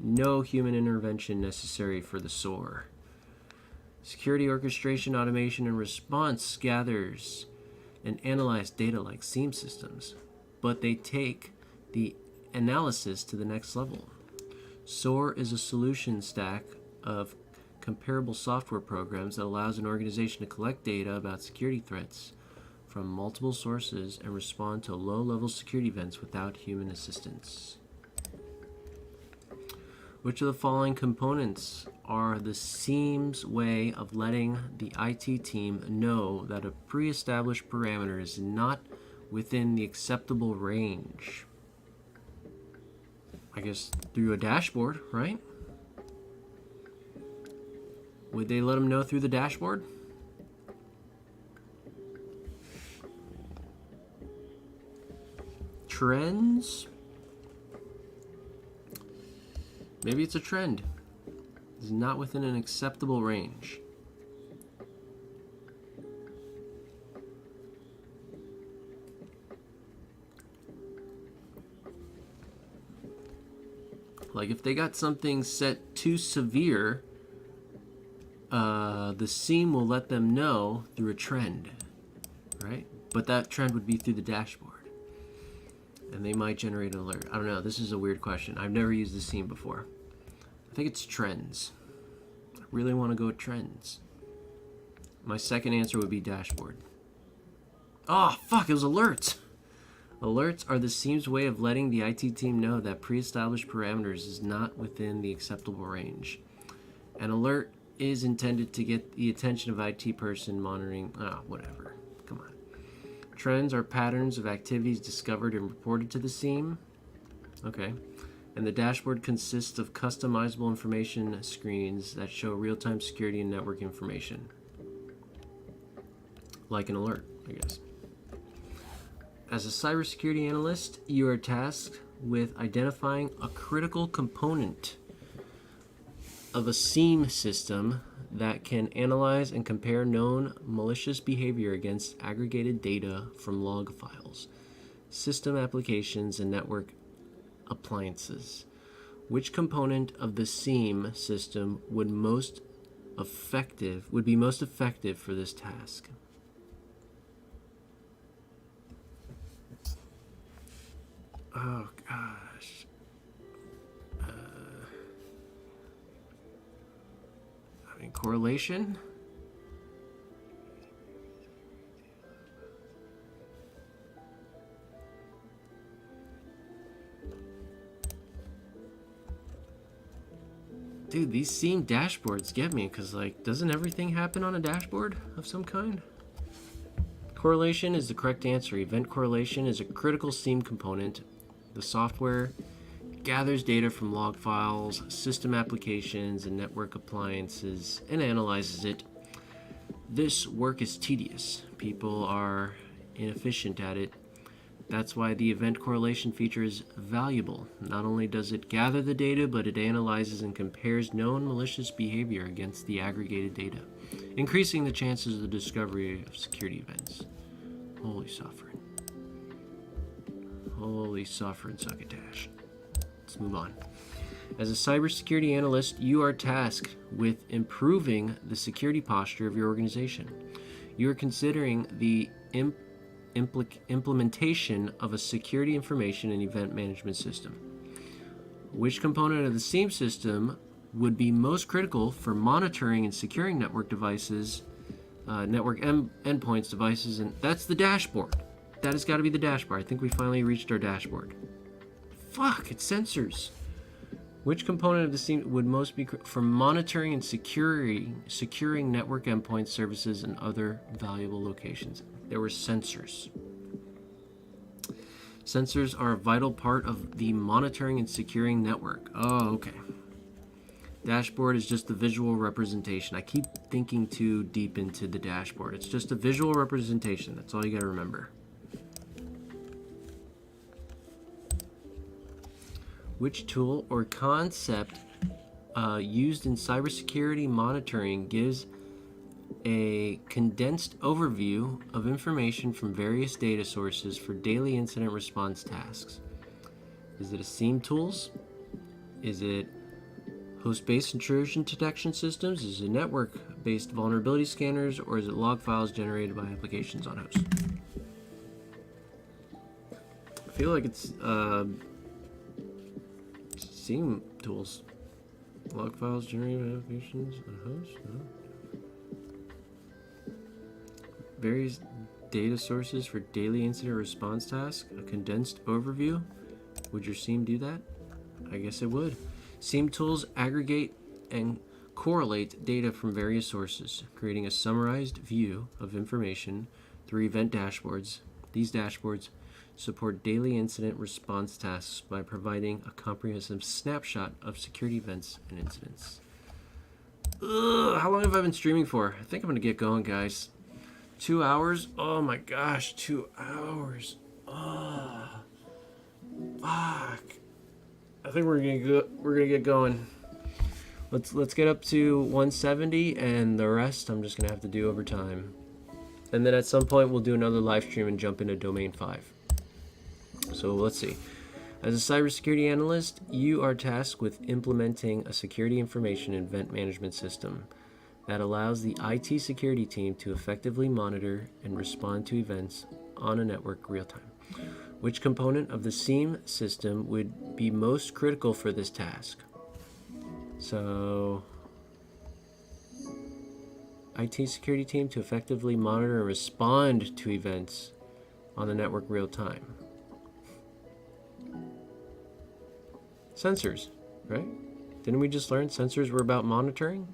No human intervention necessary for the SOAR. Security orchestration automation and response gathers and analyze data like SIEM systems, but they take the analysis to the next level. SOAR is a solution stack of comparable software programs that allows an organization to collect data about security threats from multiple sources and respond to low-level security events without human assistance. Which of the following components are the SEAM's way of letting the IT team know that a pre-established parameter is not within the acceptable range? I guess through a dashboard, right? Would they let them know through the dashboard? Trends? Maybe it's a trend. It's not within an acceptable range. Like if they got something set too severe, the SEAM will let them know through a trend, right? But that trend would be through the dashboard. And they might generate an alert. I don't know. This is a weird question. I've never used the SEAM before. I think it's trends. I really want to go with trends. My second answer would be dashboard. Oh, fuck. It was alerts. Alerts are the SEAM's way of letting the IT team know that pre-established parameters is not within the acceptable range. An alert is intended to get the attention of IT person monitoring. Whatever. Come on. Trends are patterns of activities discovered and reported to the SEAM. Okay. And the dashboard consists of customizable information screens that show real-time security and network information. Like an alert, I guess. As a cybersecurity analyst, you are tasked with identifying a critical component of a SEAM system that can analyze and compare known malicious behavior against aggregated data from log files, system applications, and network appliances. Which component of the SEAM system would be most effective for this task? Oh gosh. Correlation? Dude, these SEAM dashboards get me because, like, doesn't everything happen on a dashboard of some kind? Correlation is the correct answer. Event correlation is a critical SEAM component. The software gathers data from log files, system applications, and network appliances and analyzes it. This work is tedious. People are inefficient at it. That's why the event correlation feature is valuable. Not only does it gather the data, but it analyzes and compares known malicious behavior against the aggregated data, increasing the chances of the discovery of security events. Holy suffering. Holy suffering succotash. Let's move on. As a cybersecurity analyst, you are tasked with improving the security posture of your organization. You are considering the implementation of a security information and event management system. Which component of the SEAM system would be most critical for monitoring and securing network devices, network endpoints, devices, and that's the dashboard. That has got to be the dashboard. I think we finally reached our dashboard. Fuck, it's sensors. Which component of the SEAM would most be for monitoring and securing network endpoints, services, and other valuable locations? There were sensors. Sensors are a vital part of the monitoring and securing network. Oh, okay. Dashboard is just the visual representation. I keep thinking too deep into the dashboard. It's just a visual representation. That's all you got to remember. Which tool or concept used in cybersecurity monitoring gives a condensed overview of information from various data sources for daily incident response tasks? Is it a SEAM tools? Is it host-based intrusion detection systems? Is it network-based vulnerability scanners? Or is it log files generated by applications on host? I feel like it's SEAM tools. Log files generated by applications on host? No. Various data sources for daily incident response tasks. A condensed overview. Would your SEAM do that? I guess it would. SIEM tools aggregate and correlate data from various sources, creating a summarized view of information through event dashboards. These dashboards support daily incident response tasks by providing a comprehensive snapshot of security events and incidents. Ugh, how long have I been streaming for? I think I'm going to get going, guys. 2 hours? Oh my gosh, 2 hours. Oh, fuck. I think we're gonna get going. Let's get up to 170, and the rest I'm just gonna have to do over time. And then at some point we'll do another live stream and jump into domain 5. So let's see. As a cybersecurity analyst, you are tasked with implementing a security information and event management system that allows the IT security team to effectively monitor and respond to events on a network real time. Which component of the SIEM system would be most critical for this task? So, IT security team to effectively monitor and respond to events on the network real time. Sensors, right? Didn't we just learn sensors were about monitoring?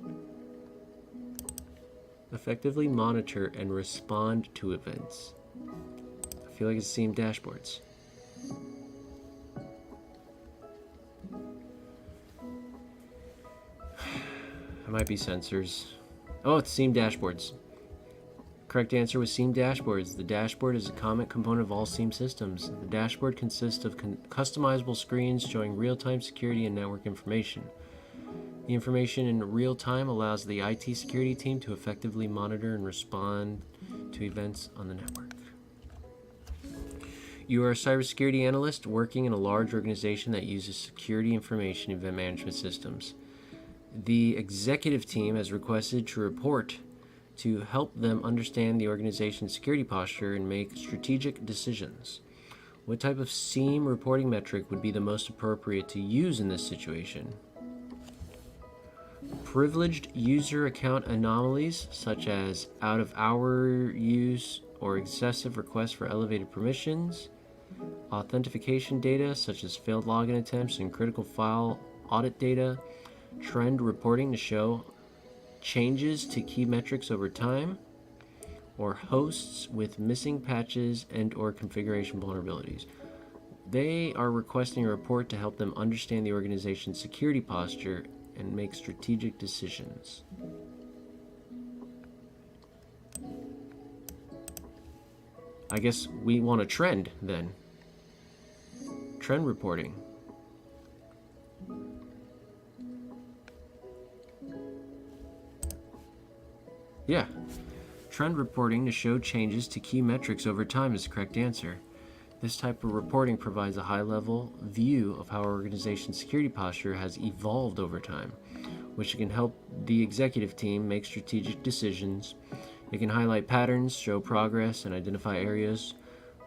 Effectively monitor and respond to events. I feel like it's SIEM dashboards. It might be sensors. Oh, it's SIEM dashboards. Correct answer was SIEM dashboards. The dashboard is a common component of all SIEM systems. The dashboard consists of customizable screens showing real-time security and network information. The information in real time allows the IT security team to effectively monitor and respond to events on the network. You are a cybersecurity analyst working in a large organization that uses security information event management systems. The executive team has requested to report to help them understand the organization's security posture and make strategic decisions. What type of SIEM reporting metric would be the most appropriate to use in this situation? Privileged user account anomalies, such as out-of-hour use or excessive requests for elevated permissions. Authentication data, such as failed login attempts and critical file audit data. Trend reporting to show changes to key metrics over time. Or hosts with missing patches and or configuration vulnerabilities. They are requesting a report to help them understand the organization's security posture and make strategic decisions. I guess we want a trend then. Trend reporting. Yeah. Trend reporting to show changes to key metrics over time is the correct answer. This type of reporting provides a high-level view of how our organization's security posture has evolved over time, which can help the executive team make strategic decisions. It can highlight patterns, show progress, and identify areas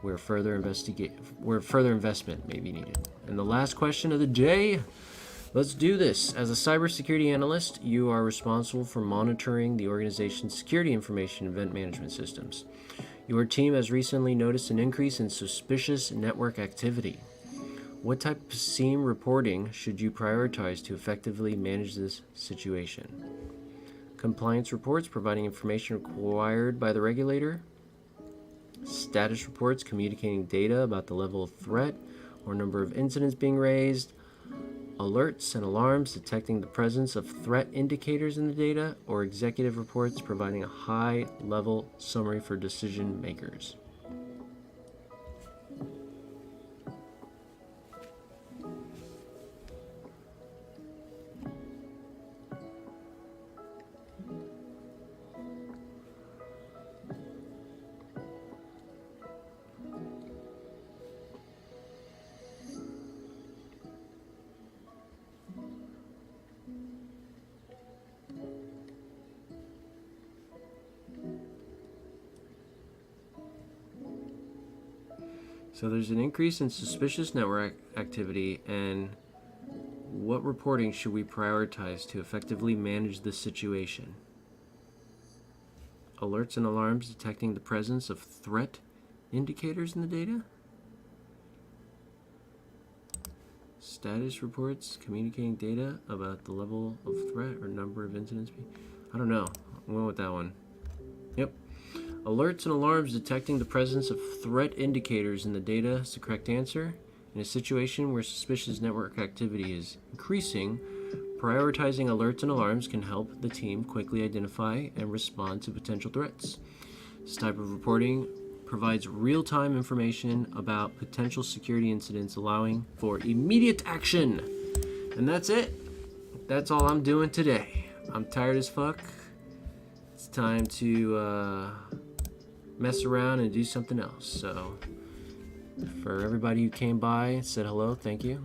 where further investment may be needed. And the last question of the day, let's do this. As a cybersecurity analyst, you are responsible for monitoring the organization's security information event management systems. Your team has recently noticed an increase in suspicious network activity. What type of SIEM reporting should you prioritize to effectively manage this situation? Compliance reports providing information required by the regulator. Status reports communicating data about the level of threat or number of incidents being raised. Alerts and alarms detecting the presence of threat indicators in the data, or executive reports providing a high-level summary for decision makers. So there's an increase in suspicious network activity, and what reporting should we prioritize to effectively manage this situation? Alerts and alarms detecting the presence of threat indicators in the data? Status reports communicating data about the level of threat or number of incidents. I don't know. I went with that one. Yep. Alerts and alarms detecting the presence of threat indicators in the data is the correct answer. In a situation where suspicious network activity is increasing, prioritizing alerts and alarms can help the team quickly identify and respond to potential threats. This type of reporting provides real-time information about potential security incidents, allowing for immediate action. And that's it. That's all I'm doing today. I'm tired as fuck. It's time to mess around and do something else. So for everybody who came by and said hello, thank you.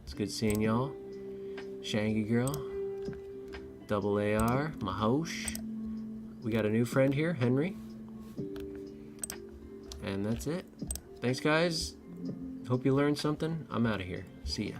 It's good seeing y'all. Shangy Girl, Double AR, Mahosh. We got a new friend here, Henry. And that's it. Thanks, guys. Hope you learned something. I'm out of here. See ya.